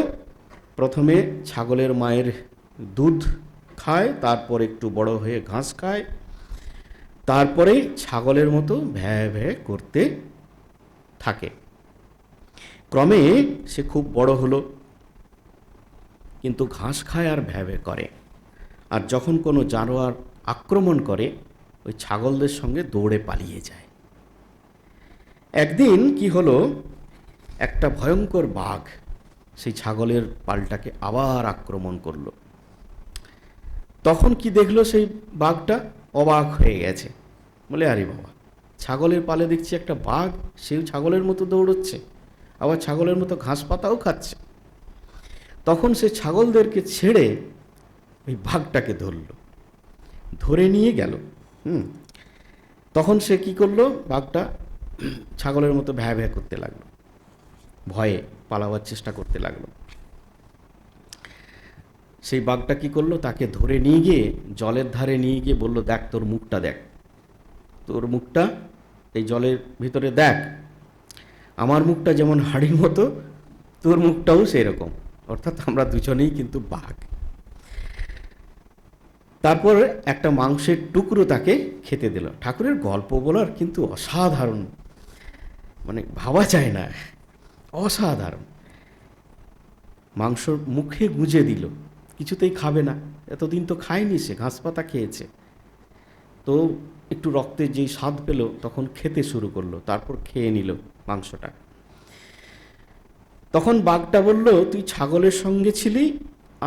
প্রথমে ছাগলের মায়ের দুধ খায়, তারপর একটু বড় হয়ে ঘাস খায়, তারপরে ছাগলের মতো ভ্যাঁ ভ্যাঁ করতে থাকে। ক্রমে সে খুব বড় হলো, কিন্তু ঘাস খায় আর ভ্যাঁ ভ্যাঁ করে। আর যখন কোনো জানোয়ার আক্রমণ করে ওই ছাগলদের সঙ্গে দৌড়ে পালিয়ে যায়। একদিন কি হলো, একটা ভয়ঙ্কর বাঘ সেই ছাগলের পালটাকে আবার আক্রমণ করলো। তখন কি দেখলো সেই বাঘটা, অবাক হয়ে গেছে, বলে আরে বাবা, ছাগলের পালে দেখছি একটা বাঘ, সেও ছাগলের মতো দৌড়চ্ছে, আবার ছাগলের মতো ঘাস পাতাও খাচ্ছে। তখন সে ছাগলদেরকে ছেড়ে ওই বাঘটাকে ধরলো, ধরে নিয়ে গেল। তখন সে কি করলো, বাঘটা ছাগলের মতো ভ্যা ভ্যা করতে লাগলো, ভয়ে পালাবার চেষ্টা করতে লাগলো। সেই বাঘটা কি করলো, তাকে ধরে নিয়ে গিয়ে জলের ধারে নিয়ে গিয়ে বলল, দেখ তোর মুখটা দেখ, তোর মুখটা এই জলের ভিতরে দেখ, আমার মুখটা যেমন হাড়ির মতো, তোর মুখটাও সেই রকম, অর্থাৎ আমরা দুজনেই কিন্তু বাঘ। তারপর একটা মাংসের টুকরো তাকে খেতে দিল। ঠাকুরের গল্প বলার কিন্তু অসাধারণ, মানে ভাবা যায় না, অসাধারণ। মাংস মুখে গুঁজে দিল, কিছুতেই খাবে না, এতদিন তো খায়নি, সে ঘাস পাতা খেয়েছে, তো একটু রক্তের যেই স্বাদ পেল তখন খেতে শুরু করলো, তারপর খেয়ে নিল মাংসটা। তখন বাঘটা বলল, তুই ছাগলের সঙ্গে ছিলি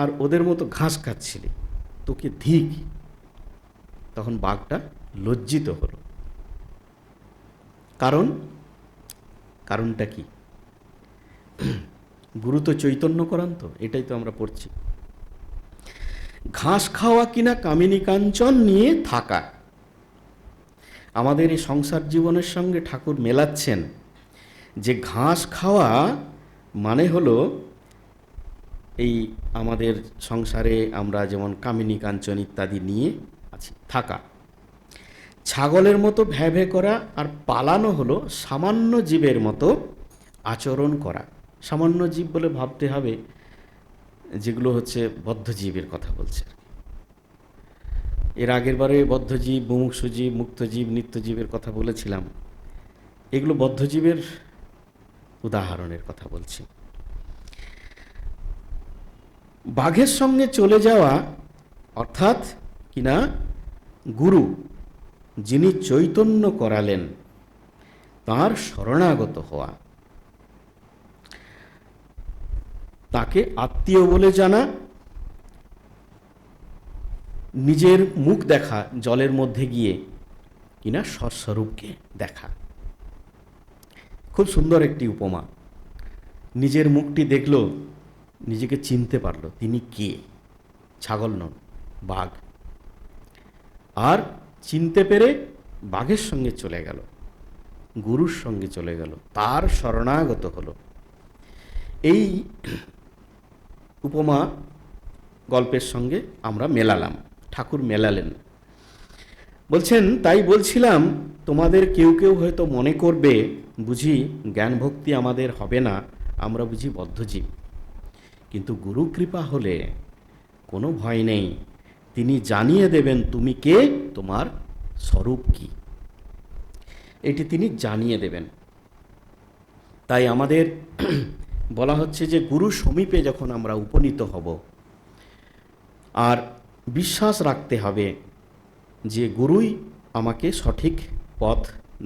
আর ওদের মতো ঘাস খাচ্ছিলি, তোকে ধিক। তখন বাঘটা লজ্জিত হলো। কারণটা কি? গুরু তো চৈতন্য করান, তো এটাই তো আমরা পড়ছি। ঘাস খাওয়া কিনা কামিনী কাঞ্চন নিয়ে থাকা, আমাদের এই সংসার জীবনের সঙ্গে ঠাকুর মেলাচ্ছেন যে ঘাস খাওয়া মানে হলো এই আমাদের সংসারে আমরা যেমন কামিনী কাঞ্চন ইত্যাদি নিয়ে আছি থাকা। ছাগলের মতো ভ্যা ভ্যা করা আর পালানো হলো সামান্য জীবের মতো আচরণ করা। সামান্য জীব বলে ভাবতে হবে যেগুলো হচ্ছে বদ্ধজীবের কথা বলছে। এর আগের বারে বদ্ধজীব, মুমুক্ষুজীব, মুক্তজীব, নিত্যজীবের কথা বলেছিলাম। এগুলো বদ্ধজীবের উদাহরণের কথা বলছি। বাঘের সঙ্গে চলে যাওয়া অর্থাৎ কিনা গুরু যিনি চৈতন্য করালেন তার শরণাগত হওয়া, তাকে আত্মীয় বলে জানা, নিজের মুখ দেখা জলের মধ্যে গিয়ে কিনা স্বস্বরূপকে দেখা। খুব সুন্দর একটি উপমা। নিজের মুখটি দেখলো, নিজেকে চিনতে পারলো তিনি কে, ছাগল নন, বাঘ। আর চিনতে পেরে বাঘের সঙ্গে চলে গেল, গুরুর সঙ্গে চলে গেল, তার শরণাগত হলো। এই উপমা গল্পের সঙ্গে আমরা মেলালাম, ঠাকুর মেলালেন। বলছেন, তাই বলছিলাম তোমাদের কেউ কেউ হয়তো মনে করবে বুঝি জ্ঞান ভক্তি আমাদের হবে না, আমরা বুঝি বদ্ধজীব। কিন্তু গুরু কৃপা হলে কোনো ভয় নেই, তিনি জানিয়ে দেবেন তুমি কে, তোমার স্বরূপ কি, এটি তিনি জানিয়ে দেবেন। তাই আমাদের বলা হচ্ছে যে গুরু সমীপে যখন আমরা উপনীত হব, আর বিশ্বাস রাখতে হবে যে গুরুই আমাকে সঠিক পথ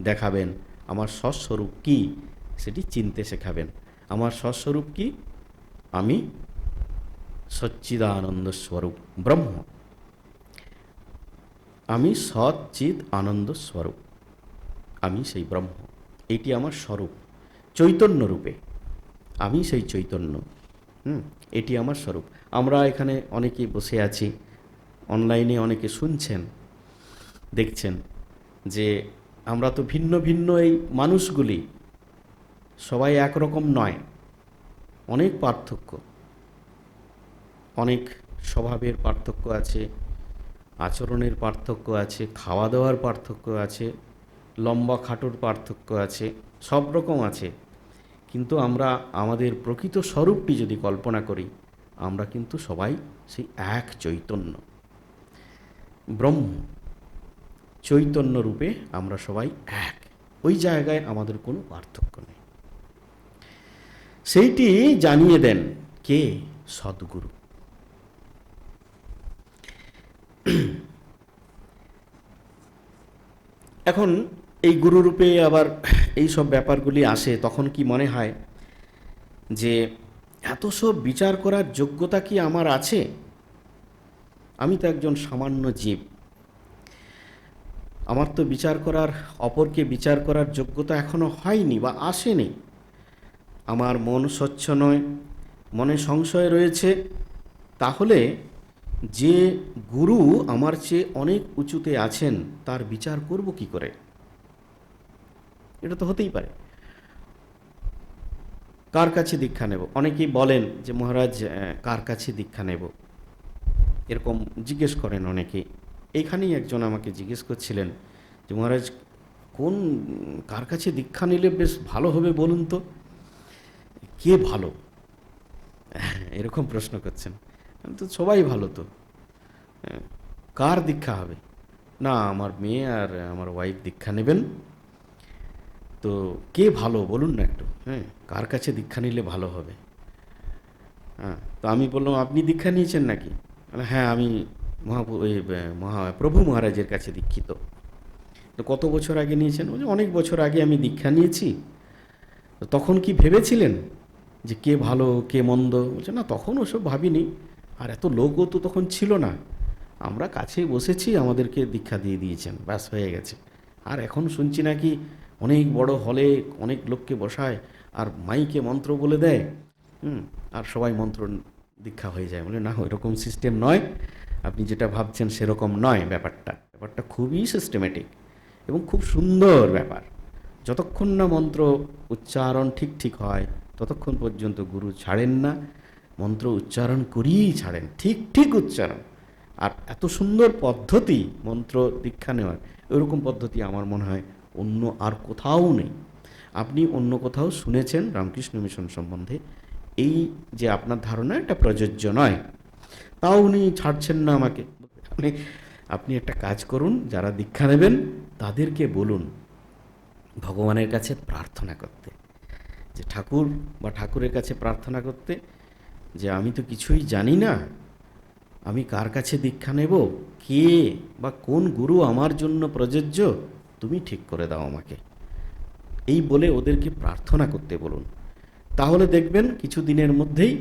দেখাবেন, আমার স্বস্বরূপ কি সেটি চিনতে শেখাবেন। আমার স্বস্বরূপ কি? আমি সচ্চিদানন্দ স্বরূপ ব্রহ্ম, আমি সচ্চিদ আনন্দ স্বরূপ, আমি সেই ব্রহ্ম, এটি আমার স্বরূপ। চৈতন্য রূপে আমি সেই চৈতন্য, এটি আমার স্বরূপ। আমরা এখানে অনেকে বসে আছি, অনলাইনে অনেকে শুনছেন, দেখছেন যে আমরা তো ভিন্ন ভিন্ন এই মানুষগুলি, সবাই একরকম নয়, অনেক পার্থক্য, অনেক স্বভাবের পার্থক্য আছে, আচরণের পার্থক্য আছে, খাওয়া দাওয়ার পার্থক্য আছে, লম্বা খাটোর পার্থক্য আছে, সব রকম আছে। কিন্তু আমরা আমাদের প্রকৃত স্বরূপটি যদি কল্পনা করি, আমরা কিন্তু সবাই সেই এক চৈতন্য ব্রহ্ম, চৈতন্য রূপে আমরা সবাই এক। ওই জায়গায় আমাদের কোনো পার্থক্য নেই। সেইটি জানিয়ে দেন কে? সদ্গুরু। এখন এই গুরুরূপে আবার এই সব ব্যাপারগুলি আসে, তখন কি মনে হয় যে এত সব বিচার করার যোগ্যতা কি আমার আছে? আমি তো একজন সামান্য জীব, আমার তো বিচার করার, অপরকে বিচার করার যোগ্যতা এখনো হয়নি বা আসেনি। আমার মন স্বচ্ছ নয়, মনে সংশয় রয়েছে। তাহলে যে গুরু আমার চেয়ে অনেক উঁচুতে আছেন তার বিচার করব কি করে? এটা তো হতেই পারে। কার কাছে দীক্ষা নেব? অনেকেই বলেন যে মহারাজ কার কাছে দীক্ষা নেব, এরকম জিজ্ঞেস করেন অনেকে। এইখানেই একজন আমাকে জিজ্ঞেস করছিলেন যে মহারাজ কোন, কার কাছে দীক্ষা নিলে বেশ ভালো হবে বলুন তো, কে ভালো? এরকম প্রশ্ন করছেন। আমি তো সবাই ভালো তো, কার দীক্ষা হবে? না, আমার মেয়ে আর আমার ওয়াইফ দীক্ষা নেবেন, তো কে ভালো বলুন না একটু, হ্যাঁ, কার কাছে দীক্ষা নিলে ভালো হবে? হ্যাঁ, তো আমি বললাম আপনি দীক্ষা নিয়েছেন নাকি? বলে, হ্যাঁ আমি মহাপ্রভু মহারাজের কাছে দীক্ষিত। তো কত বছর আগে নিয়েছেন? বলে অনেক বছর আগে আমি দীক্ষা নিয়েছি। তো তখন কি ভেবেছিলেন যে কে ভালো কে মন্দ? বলছে না, তখন ওসব ভাবিনি, আর এত লোকও তো তখন ছিল না, আমরা কাছে বসেছি, আমাদেরকে দীক্ষা দিয়ে দিয়েছেন, ব্যাস হয়ে গেছে। আর এখন শুনছি নাকি অনেক বড় হলে অনেক লোককে বসায় আর মাইকে মন্ত্র বলে দেয়, আর সবাই মন্ত্র দীক্ষা হয়ে যায়। বলে না, ওইরকম সিস্টেম নয়, আপনি যেটা ভাবছেন সেরকম নয় ব্যাপারটা। ব্যাপারটা খুবই সিস্টেমেটিক এবং খুব সুন্দর ব্যাপার। যতক্ষণ না মন্ত্র উচ্চারণ ঠিক ঠিক হয় ততক্ষণ পর্যন্ত গুরু ছাড়েন না, মন্ত্র উচ্চারণ করিয়েই ছাড়েন, ঠিক ঠিক উচ্চারণ। আর এত সুন্দর পদ্ধতি মন্ত্র দীক্ষা নেওয়ার, এরকম পদ্ধতি আমার মনে হয় অন্য আর কোথাও নেই। আপনি অন্য কোথাও শুনেছেন রামকৃষ্ণ মিশন সম্বন্ধে, এই যে আপনার ধারণা এটা প্রযোজ্য নয়, তাও উনি ছাড়ছেন না আমাকে। আপনি আপনি একটা কাজ করুন, যারা দীক্ষা নেবেন তাদেরকে বলুন ভগবানের কাছে প্রার্থনা করতে, যে ঠাকুর বা ঠাকুরের কাছে প্রার্থনা করতে যে আমি তো কিছুই জানি না, আমি কার কাছে দীক্ষা নেব, কে বা কোন গুরু আমার জন্য প্রযোজ্য, তুমি ঠিক করে দাও আমাকে, এই বলে ওদেরকে প্রার্থনা করতে বলুন। তাহলে দেখবেন কিছু দিনের মধ্যেই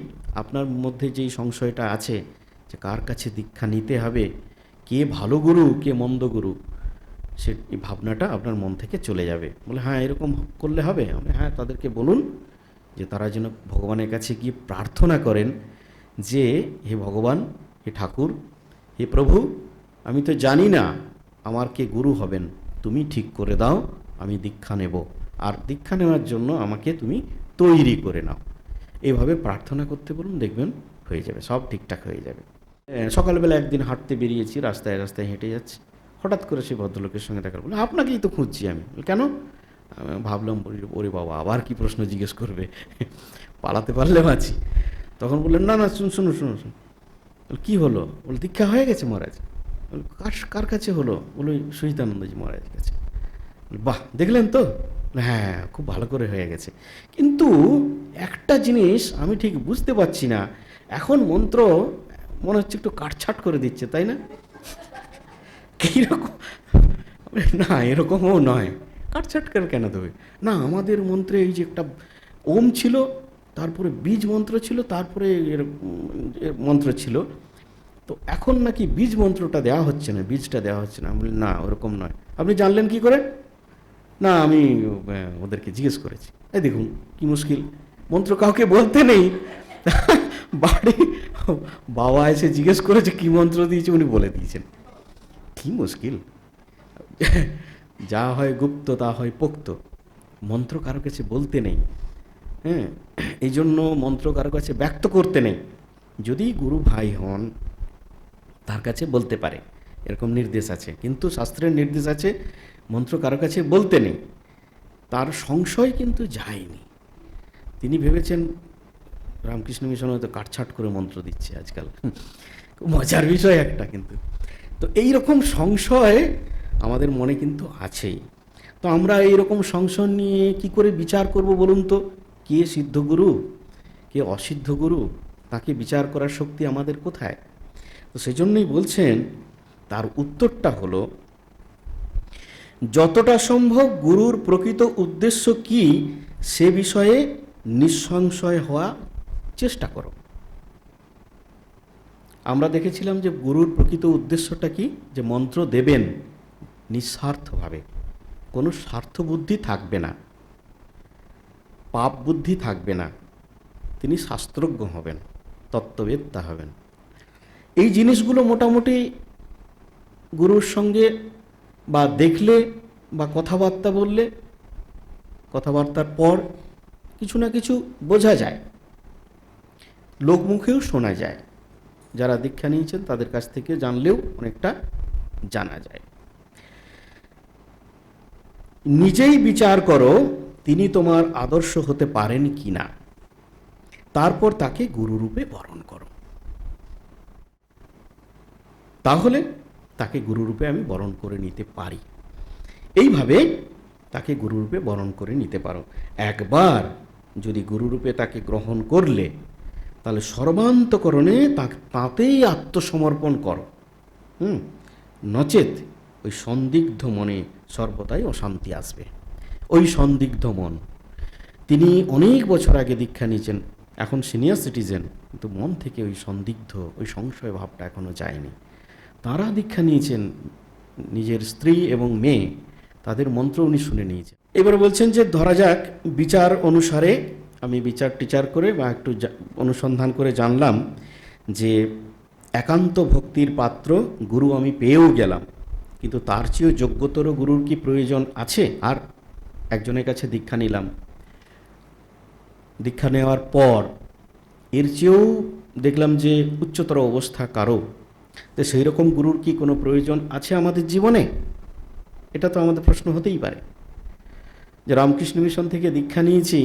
আপনার মধ্যে যেই সংশয়টা আছে যে কার কাছে দীক্ষা নিতে হবে, কে ভালো গুরু কে মন্দ গুরু, সে এই ভাবনাটা আপনার মন থেকে চলে যাবে। বলে হ্যাঁ এরকম করলে হবে? আমি হ্যাঁ, তাদেরকে বলুন যে তারা যেন ভগবানের কাছে গিয়ে প্রার্থনা করেন যে হে ভগবান, হে ঠাকুর, হে প্রভু, আমি তো জানি না আমার কে গুরু হবেন, তুমি ঠিক করে দাও, আমি দীক্ষা নেব, আর দীক্ষা নেওয়ার জন্য আমাকে তুমি তৈরি করে নাও। এইভাবে প্রার্থনা করতে বলুন, দেখবেন হয়ে যাবে, সব ঠিকঠাক হয়ে যাবে। সকালবেলা একদিন হাঁটতে বেরিয়েছি, রাস্তায় রাস্তায় হেঁটে যাচ্ছি, হঠাৎ করে সেই ভদ্রলোকের সঙ্গে দেখা বলে আপনাকেই তো খুঁজছি আমি। কেন? আমি ভাবলাম ওরে বাবা আবার কি প্রশ্ন জিজ্ঞেস করবে, পালাতে পারলে বাঁচি। তখন বললেন না না, শুনুন শুনুন শুনুন। কী হলো? বলে দীক্ষা হয়ে গেছে মহারাজ। কার কার কাছে হলো? বলো সহিতানন্দজি মহারাজের কাছে। বাহ, দেখলেন তো? হ্যাঁ, খুব ভালো করে হয়ে গেছে। কিন্তু একটা জিনিস আমি ঠিক বুঝতে পারছি না, এখন মন্ত্র মনে হচ্ছে একটু কাটছাট করে দিচ্ছে, তাই না? কীরকম? না এরকমও নয়, কাটছাট করে কেন দেবে? না, আমাদের মন্ত্রে এই যে একটা ওম ছিল, তারপরে বীজ মন্ত্র ছিল, তারপরে মন্ত্র ছিল, তো এখন নাকি বীজ মন্ত্রটা দেওয়া হচ্ছে না, বীজটা দেওয়া হচ্ছে না। আমি বলি না ওরকম নয়। আপনি জানলেন কি করে? না আমি ওদেরকে জিজ্ঞেস করেছি। এই দেখুন কি মুশকিল, মন্ত্র কাউকে বলতে নেই, বাড়ি বাবা এসে জিজ্ঞেস করেছে কি মন্ত্র দিয়েছে, উনি বলে দিয়েছেন। কি মুশকিল! যা হয় গুপ্ত তা হয় পোক্ত, মন্ত্র কারো কাছে বলতে নেই। হ্যাঁ, এই জন্য মন্ত্র কারো কাছে ব্যক্ত করতে নেই। যদি গুরু ভাই হন তার কাছে বলতে পারে, এরকম নির্দেশ আছে, কিন্তু শাস্ত্রের নির্দেশ আছে মন্ত্র কারো কাছে বলতে নেই। তার সংশয় কিন্তু যায়নি, তিনি ভেবেছেন রামকৃষ্ণ মিশন হয়তো কাটছাট করে মন্ত্র দিচ্ছে আজকাল। খুব মজার বিষয় একটা, কিন্তু তো এই রকম সংশয় আমাদের মনে কিন্তু আছেই। তো আমরা এই রকম সংশয় নিয়ে কি করে বিচার করব বলুন তো? কে সিদ্ধ গুরু কে অসিদ্ধ গুরু, তাকে বিচার করার শক্তি আমাদের কোথায়? তো সেজন্যই বলছেন, তার উত্তরটা হলো যতটা সম্ভব গুরুর প্রকৃত উদ্দেশ্য কি সে বিষয়ে নিঃসংশয় হওয়া চেষ্টা করো। আমরা দেখেছিলাম যে গুরুর প্রকৃত উদ্দেশ্যটা কি, যে মন্ত্র দেবেন নিঃস্বার্থভাবে, কোনো স্বার্থ বুদ্ধি থাকবে না, পাপ বুদ্ধি থাকবে না, তিনি শাস্ত্রজ্ঞ হবেন, তত্ত্ববেত্তা হবেন। এই জিনিসগুলো মোটামুটি গুরুর সঙ্গে বা দেখলে বা কথাবার্তা বললে, কথাবার্তার পর কিছু না কিছু বোঝা যায়, লোকমুখেও শোনা যায়, যারা দীক্ষা নিয়েছেন তাদের কাছ থেকে জানলেও অনেকটা জানা যায়। নিজেই বিচার করো তিনি তোমার আদর্শ হতে পারেন কি না, তারপর তাকে গুরুরূপে বরণ করো। তাহলে তাকে গুরুরূপে আমি বরণ করে নিতে পারি। এইভাবে তাকে গুরুরূপে বরণ করে নিতে পারো। একবার যদি গুরুরূপে তাকে গ্রহণ করলে, তাহলে সর্বান্তকরণে তাতেই আত্মসমর্পণ করো। নচেত ওই সন্দিগ্ধ মনে সর্বদাই অশান্তি আসবে। ওই সন্দিগ্ধ মন, তিনি অনেক বছর আগে দীক্ষা নিয়েছেন, এখন সিনিয়র সিটিজেন, কিন্তু মন থেকে ওই সন্দিগ্ধ, ওই সংশয় ভাবটা এখনো যায়নি। তারা দীক্ষা নিয়েছেন, নিজের স্ত্রী এবং মেয়ে, তাদের মন্ত্র উনি শুনে নিয়েছেন। এবার বলছেন যে ধরা যাক বিচার অনুসারে আমি বিচার টিচার করে বা একটু অনুসন্ধান করে জানলাম যে একান্ত ভক্তির পাত্র গুরু আমি পেয়েও গেলাম, কিন্তু তার চেয়েও যোগ্যতর গুরুর কি প্রয়োজন আছে? আর একজনের কাছে দীক্ষা নিলাম, দীক্ষা নেওয়ার পর এর চেয়েও দেখলাম যে উচ্চতর অবস্থা কারো, তো সেই রকম গুরুর কি কোনো প্রয়োজন আছে আমাদের জীবনে? এটা তো আমাদের প্রশ্ন হতেই পারে। যে রামকৃষ্ণ মিশন থেকে দীক্ষা নিয়েছি,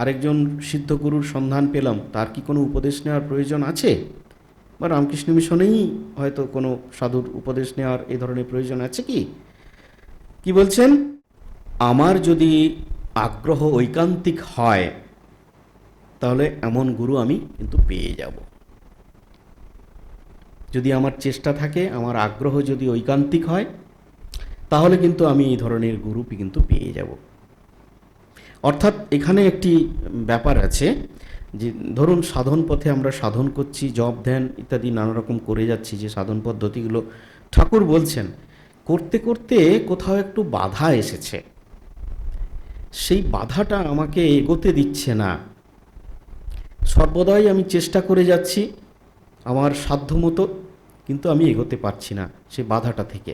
আরেকজন সিদ্ধ গুরুর সন্ধান পেলাম, তার কি কোনো উপদেশ নেওয়ার প্রয়োজন আছে? বা রামকৃষ্ণ মিশনেই হয়তো কোনো সাধুর উপদেশ নেওয়ার এই ধরনের প্রয়োজন আছে কি? কি বলছেন? আমার যদি আগ্রহ ঐকান্তিক হয়, তাহলে এমন গুরু আমি কিন্তু পেয়ে যাব। যদি আমার চেষ্টা থাকে, আমার আগ্রহ যদি ঐকান্তিক হয়, তাহলে কিন্তু আমি এই ধরনের গুরু কিন্তু পেয়ে যাব। অর্থাৎ এখানে একটি ব্যাপার আছে যে ধরুন সাধন পথে আমরা সাধন করছি, জপ ধ্যান ইত্যাদি নানা রকম করে যাচ্ছি, যে সাধন পদ্ধতিগুলো ঠাকুর বলছেন, করতে করতে কোথাও একটু বাধা এসেছে, সেই বাধাটা আমাকে এগোতে দিচ্ছে না। সর্বদাই আমি চেষ্টা করে যাচ্ছি আমার সাধ্যমতো, কিন্তু আমি এগোতে পারছি না সেই বাধাটা থেকে।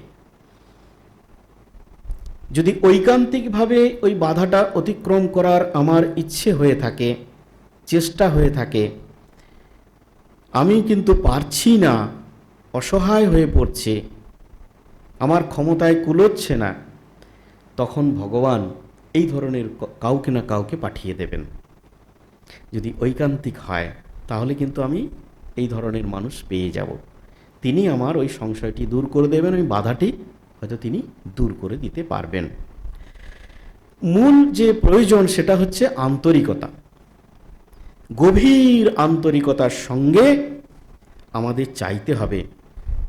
যদি ঐকান্তিকভাবে ওই বাধাটা অতিক্রম করার আমার ইচ্ছে হয়ে থাকে, চেষ্টা হয়ে থাকে, আমি কিন্তু পারছি না, অসহায় হয়ে পড়ছে, আমার ক্ষমতায় কুলোচ্ছে না, তখন ভগবান এই ধরনের কাউকে না কাউকে পাঠিয়ে দেবেন। যদি ঐকান্তিক হয়, তাহলে কিন্তু আমি এই ধরনের মানুষ পেয়ে যাব। তিনি আমার ওই সংশয়টি দূর করে দেবেন, ওই বাধাটি হয়তো তিনি দূর করে দিতে পারবেন। মূল যে প্রয়োজন সেটা হচ্ছে আন্তরিকতা। গভীর আন্তরিকতার সঙ্গে আমাদের চাইতে হবে।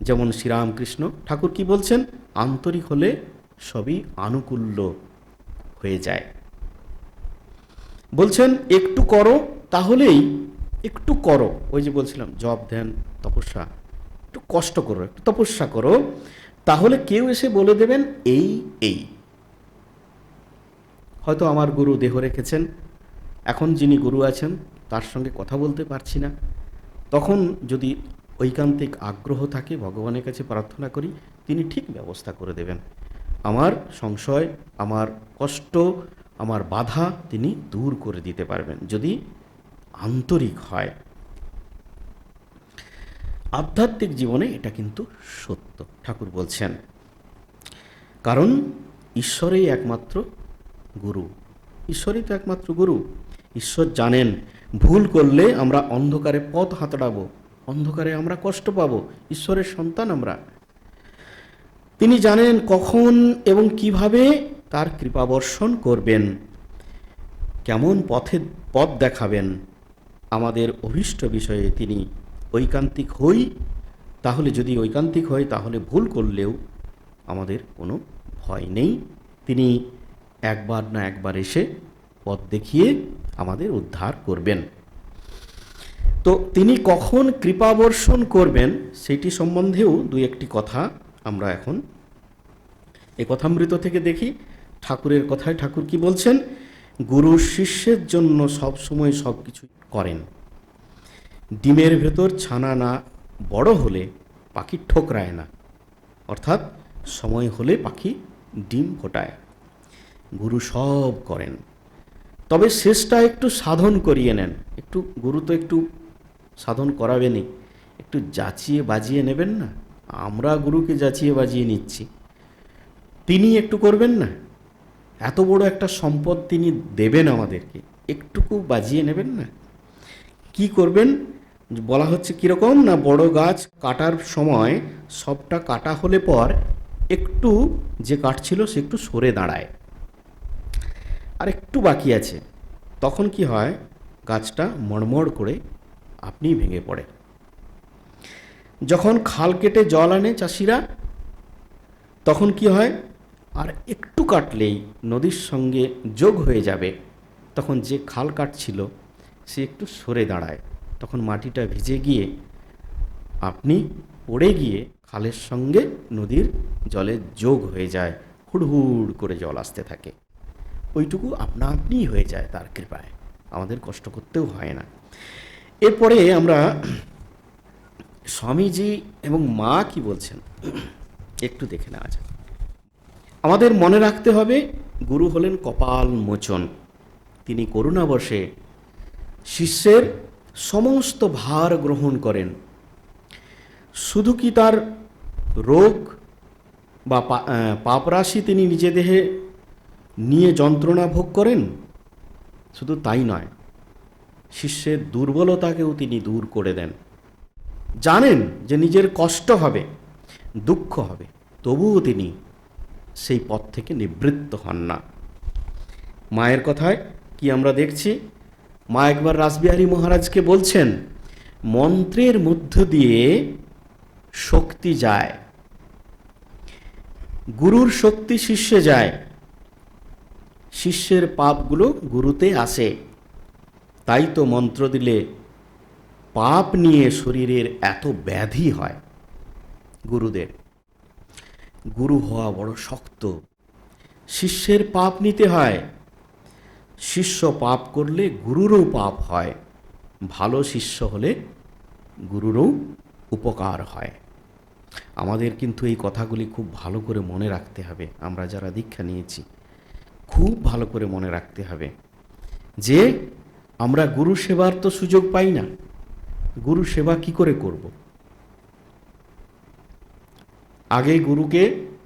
যেমন শ্রীরামকৃষ্ণ ঠাকুর কি বলছেন? আন্তরিক হলে সবই আনুকূল্য হয়ে যায়। বলছেন একটু করো, তাহলেই একটু করো, ওই যে বলছিলাম জপ ধ্যান তপস্যা, একটু কষ্ট করো, একটু তপস্যা করো, তাহলে কেউ এসে বলে দেবেন এই এই। হয়তো আমার গুরু দেহ রেখেছেন, এখন যিনি গুরু আছেন তার সঙ্গে কথা বলতে পারছি না, তখন যদি ঐকান্তিক আগ্রহ থাকে, ভগবানের কাছে প্রার্থনা করি, তিনি ঠিক ব্যবস্থা করে দেবেন। আমার সংশয়, আমার কষ্ট, আমার বাধা তিনি দূর করে দিতে পারবেন, যদি আন্তরিক হয়। আধ্যাত্মিক জীবনে এটা কিন্তু সত্য, ঠাকুর বলছেন। কারণ ঈশ্বরই একমাত্র গুরু, ঈশ্বরই তো একমাত্র গুরু। ঈশ্বর জানেন ভুল করলে আমরা অন্ধকারে পথ হাতড়াবো, অন্ধকারে আমরা কষ্ট পাবো, ঈশ্বরের সন্তান আমরা। তিনি জানেন কখন এবং কিভাবে তার কৃপাবর্ষণ করবেন, কেমন পথ দেখাবেন। আমাদের অভীষ্ট বিষয়ে তিনি ঐকান্তিক হই, তাহলে যদি ঐকান্তিক হয়, তাহলে ভুল করলেও আমাদের কোনো ভয় নেই, তিনি একবার না একবার এসে পথ দেখিয়ে আমাদের উদ্ধার করবেন। তো তিনি কখন কৃপাবর্ষণ করবেন সেটি সম্বন্ধেও দু একটি কথা আমরা এখন এ কথামৃত থেকে দেখি। ঠাকুরের কথায় ঠাকুর কি বলছেন? গুরু শিষ্যের জন্য সব সময় সব কিছু করেন। ডিমের ভেতর ছানা না বড় হলে পাখি ঠোকরায় না, অর্থাৎ সময় হলে পাখি ডিম ফোটায়। গুরু সব করেন, তবে শেষটা একটু সাধন করিয়ে নেন। একটু গুরু তো একটু সাধন করাবেনই, একটু যাচিয়ে বাজিয়ে নেবেন না। আমরা গুরুকে যাচিয়ে বাজিয়ে নিচ্ছি, তিনি একটু করবেন না? এত বড় একটা সম্পদ তিনি দেবেন আমাদেরকে, একটুকু বাজিয়ে নেবেন না? কি করবেন বলা হচ্ছে কীরকম না, বড় গাছ কাটার সময় সবটা কাটা হলে পর একটু যে কাঠ ছিল সে একটু সরে দাঁড়ায়, আর একটু বাকি আছে, তখন কি হয়, গাছটা মড়মড় করে আপনিই ভেঙে পড়ে। যখন খাল কেটে জল আনে চাষিরা, তখন কি হয়, আর একটু কাটলেই নদীর সঙ্গে যোগ হয়ে যাবে, তখন যে খাল কাটছিল সে একটু সরে দাঁড়ায়, তখন মাটিটা ভিজে গিয়ে আপনি পড়ে গিয়ে খালের সঙ্গে নদীর জলে যোগ হয়ে যায়, হুড়হুড় করে জল আসতে থাকে। ওইটুকু আপনা আপনিই হয়ে যায় তার কৃপায়, আমাদের কষ্ট করতেও হয় না। এরপরে আমরা স্বামীজি এবং মা কি বলছেন একটু দেখে নেওয়া যাক। আমাদের মনে রাখতে হবে, গুরু হলেন কপাল মোচন। তিনি করুণাবশে শিষ্যের সমস্ত ভার গ্রহণ করেন। শুধু কি তার রোগ বা পাপরাশি তিনি নিজে দেহে নিয়ে যন্ত্রণা ভোগ করেন, শুধু তাই নয়, শিষ্যের দুর্বলতাকেও তিনি দূর করে দেন। জানেন যে নিজের কষ্ট হবে, দুঃখ হবে, তবুও তিনি সেই পথ থেকে নিবৃত্ত হন না। মায়ের কথায় কি আমরা দেখছি, মা একবার রাসবিহারী মহারাজকে বলছেন, মন্ত্রের মধ্য দিয়ে শক্তি যায়, গুরুর শক্তি শিষ্যে যায়, শিষ্যের পাপগুলো গুরুতে আসে। তাই তো মন্ত্র দিলে পাপ নিয়ে শরীরের এত ব্যাধি হয় গুরুদের। গুরু হওয়া বড় শক্ত, শিষ্যের পাপ নিতে হয়। শিষ্য পাপ করলে গুরুরও পাপ হয়, ভালো শিষ্য হলে গুরুরও উপকার হয়। আমাদের কিন্তু এই কথাগুলি খুব ভালো করে মনে রাখতে হবে। আমরা যারা দীক্ষা নিয়েছি খুব ভালো করে মনে রাখতে হবে যে আমরা গুরু সেবার তো সুযোগ পাই না। গুরু সেবা কি করে করব? আগে গুরুকে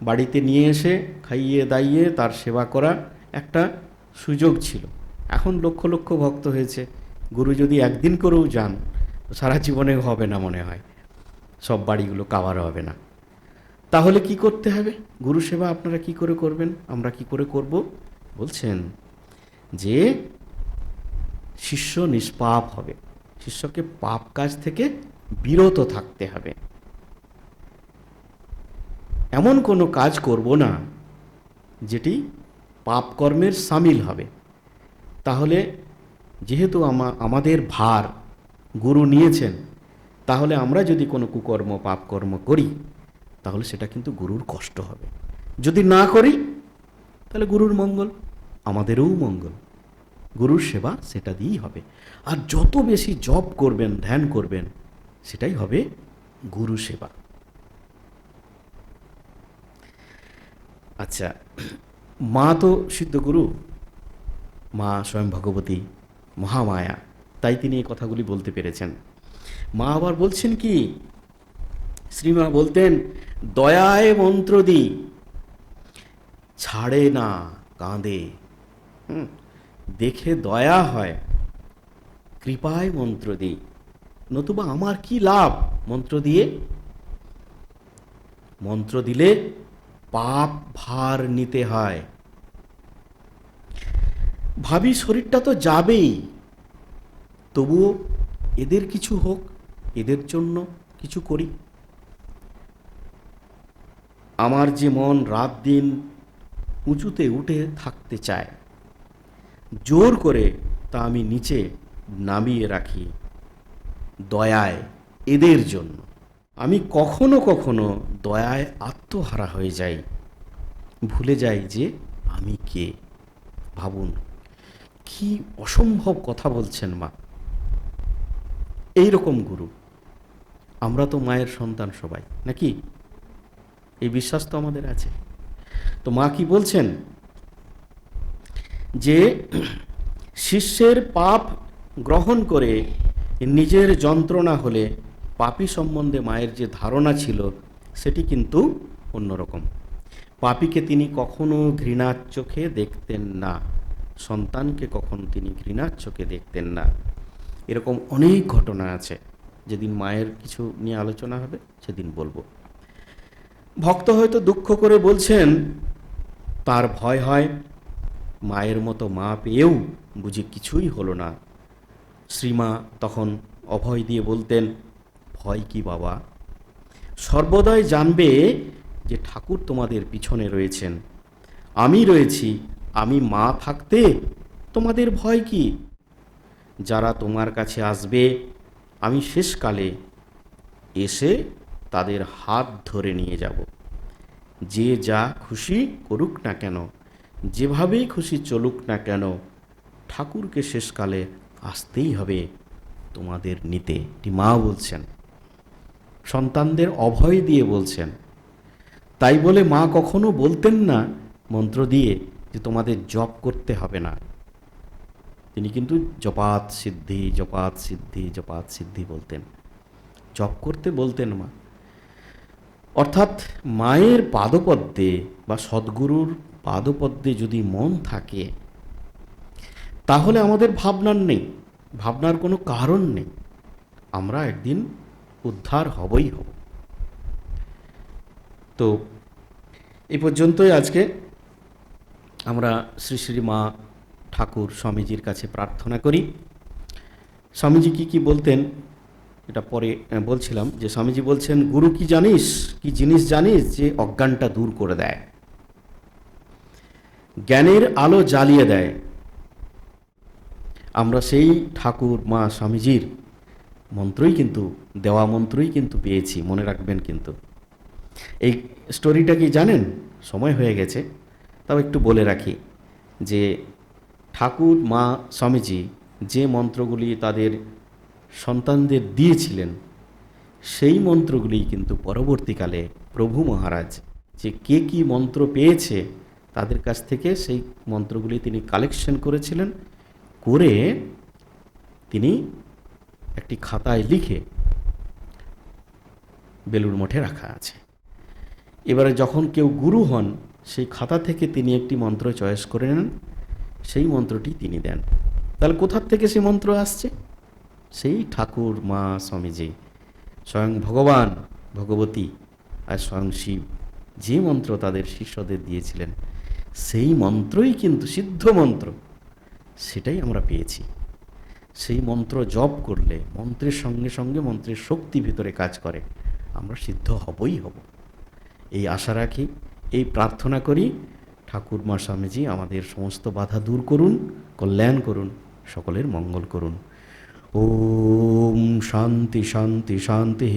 বাড়িতে নিয়ে এসে খাইয়ে দাইয়ে তার সেবা করা একটা সুযোগ ছিল। এখন লক্ষ লক্ষ ভক্ত হয়েছে, গুরু যদি একদিন করেও যান সারা জীবনে হবে না, মনে হয় সব বাড়িগুলো কাভার হবে না। তাহলে কি করতে হবে? গুরু সেবা আপনারা কি করে করবেন, আমরা কি করে করব? বলছেন যে শিষ্য নিষ্পাপ হবে, শিষ্যকে পাপ কাজ থেকে বিরত থাকতে হবে। এমন কোনো কাজ করব না যেটি পাপ কর্মের সামিল হবে। তাহলে যেহেতু আমাদের ভার গুরু নিয়েছেন, তাহলে আমরা যদি কোনো কুকর্ম পাপকর্ম করি তাহলে সেটা কিন্তু গুরুর কষ্ট হবে। যদি না করি তাহলে গুরুর মঙ্গল, আমাদেরও মঙ্গল। গুরুর সেবা সেটা দিয়েই হবে। আর যত বেশি জপ করবেন, ধ্যান করবেন, সেটাই হবে গুরু সেবা। আচ্ছা, মা তো সিদ্ধগুরু, মা স্বয়ং ভগবতী মহামায়া, তাই তিনি এই কথাগুলি বলতে পেরেছেন। মা আবার বলছেন কি, শ্রীমা বলতেন, দয়ায় মন্ত্র দি, ছাড়ে না কাঁদে। দেখে দয়া হয়, কৃপায় মন্ত্র দিই, নতুবা আমার কি লাভ মন্ত্র দিয়ে? মন্ত্র দিলে পাপ ভার নিতে হয়। ভাবি শরীরটা তো যাবেই, তবুও এদের কিছু হোক, এদের জন্য কিছু করি। আমার যে মন রাত দিন উঁচুতে উঠে থাকতে চায়, জোর করে তা আমি নিচে নামিয়ে রাখি দয়ায় এদের জন্য। আমি কখনো কখনো দয়ায় আত্মহারা হয়ে যাই, ভুলে যাই যে আমি কে। ভাবুন কি অসম্ভব কথা বলছেন মা। এই রকম গুরু। আমরা তো মায়ের সন্তান সবাই, নাকি? এই বিশ্বাস তো আমাদের আছে। তো মা কি বলছেন যে শিষ্যের পাপ গ্রহণ করে নিজের যন্ত্রণা হলে পাপী সম্বন্ধে মায়ের যে ধারণা ছিল সেটি কিন্তু অন্যরকম। পাপীকে তিনি কখনো ঘৃণার চোখে দেখতেন না, সন্তানকে কখনো তিনি ঘৃণার চোখে দেখতেন না। এরকম অনেক ঘটনা আছে, যেদিন মায়ের কিছু নিয়ে আলোচনা হবে সেদিন বলবো। ভক্ত হয়তো দুঃখ করে বলছেন তার ভয় হয়, মায়ের মতো মা পেয়েও বুঝি কিছুই হলো না। শ্রীমা তখন অভয় দিয়ে বলতেন, ভয় কি বাবা, সর্বদাই জানবে যে ঠাকুর তোমাদের পিছনে রয়েছেন, আমি রয়েছি। আমি মা থাকতে তোমাদের ভয় কি? যারা তোমার কাছে আসবে আমি শেষকালে এসে তাদের হাত ধরে নিয়ে যাব। যে যা খুশি করুক না কেন, যেভাবেই খুশি চলুক না কেন, ঠাকুরকে শেষকালে আসতেই হবে তোমাদের নিতে। এটি মা বলছেন, সন্তানদের অভয় দিয়ে বলছেন। তাই বলে মা কখনো বলতেন না মন্ত্র দিয়ে যে তোমাদের জপ করতে হবে না। তিনি কিন্তু জপাত সিদ্ধি, জপাত সিদ্ধি, জপাত সিদ্ধি বলতেন, জপ করতে বলতেন মা। অর্থাৎ মায়ের পাদপদ্মে বা সদ্গুরুর পাদপদ্মে যদি মন থাকে তাহলে আমাদের ভাবনার নেই, ভাবনার কোনো কারণ নেই, আমরা একদিন উদ্ধার হবই হব। তো এই পর্যন্তই আজকে আমরা শ্রী শ্রী মা ঠাকুর স্বামীজির কাছে প্রার্থনা করি। স্বামীজি কি বলতেন এটা পরে বলছিলাম, যে স্বামীজি বলছেন, গুরু কি জানিস, কি জিনিস জানিস যে অজ্ঞানটা দূর করে দেয়, জ্ঞানের আলো জ্বালিয়ে দেয়। আমরা সেই ঠাকুর মা স্বামীজির মন্ত্রই কিন্তু, দেওয়া মন্ত্রই কিন্তু পেয়েছি, মনে রাখবেন কিন্তু। এই স্টোরিটা কি জানেন? সময় হয়ে গেছে, তাও একটু বলে রাখি যে ঠাকুর মা স্বামীজি যে মন্ত্রগুলি তাদের সন্তানদের দিয়েছিলেন সেই মন্ত্রগুলি কিন্তু পরবর্তীকালে প্রভু মহারাজ যে কে কী মন্ত্র পেয়েছে তাদের কাছ থেকে সেই মন্ত্রগুলি তিনি কালেকশন করেছিলেন, করে তিনি একটি খাতায় লিখে বেলুড় মঠে রাখা আছে। এবারে যখন কেউ গুরু হন সেই খাতা থেকে তিনি একটি মন্ত্র চয়েস করে নেন, সেই মন্ত্রটি তিনি দেন। তাহলে কোথার থেকে সেই মন্ত্র আসছে? সেই ঠাকুর মা স্বামীজি, স্বয়ং ভগবান ভগবতী আর স্বয়ং শিব যে মন্ত্র তাদের শিষ্যদের দিয়েছিলেন সেই মন্ত্রই কিন্তু সিদ্ধ মন্ত্র, সেটাই আমরা পেয়েছি। সেই মন্ত্র জপ করলে মন্ত্রের সঙ্গে সঙ্গে মন্ত্রের শক্তি ভিতরে কাজ করে, আমরা সিদ্ধ হবই হব। এই আশা রাখি, এই প্রার্থনা করি, ঠাকুর মা স্বামীজি আমাদের সমস্ত বাধা দূর করুন, কল্যাণ করুন, সকলের মঙ্গল করুন। ওম শান্তি শান্তি শান্তি।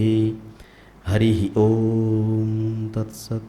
হরি ওম তৎসৎ।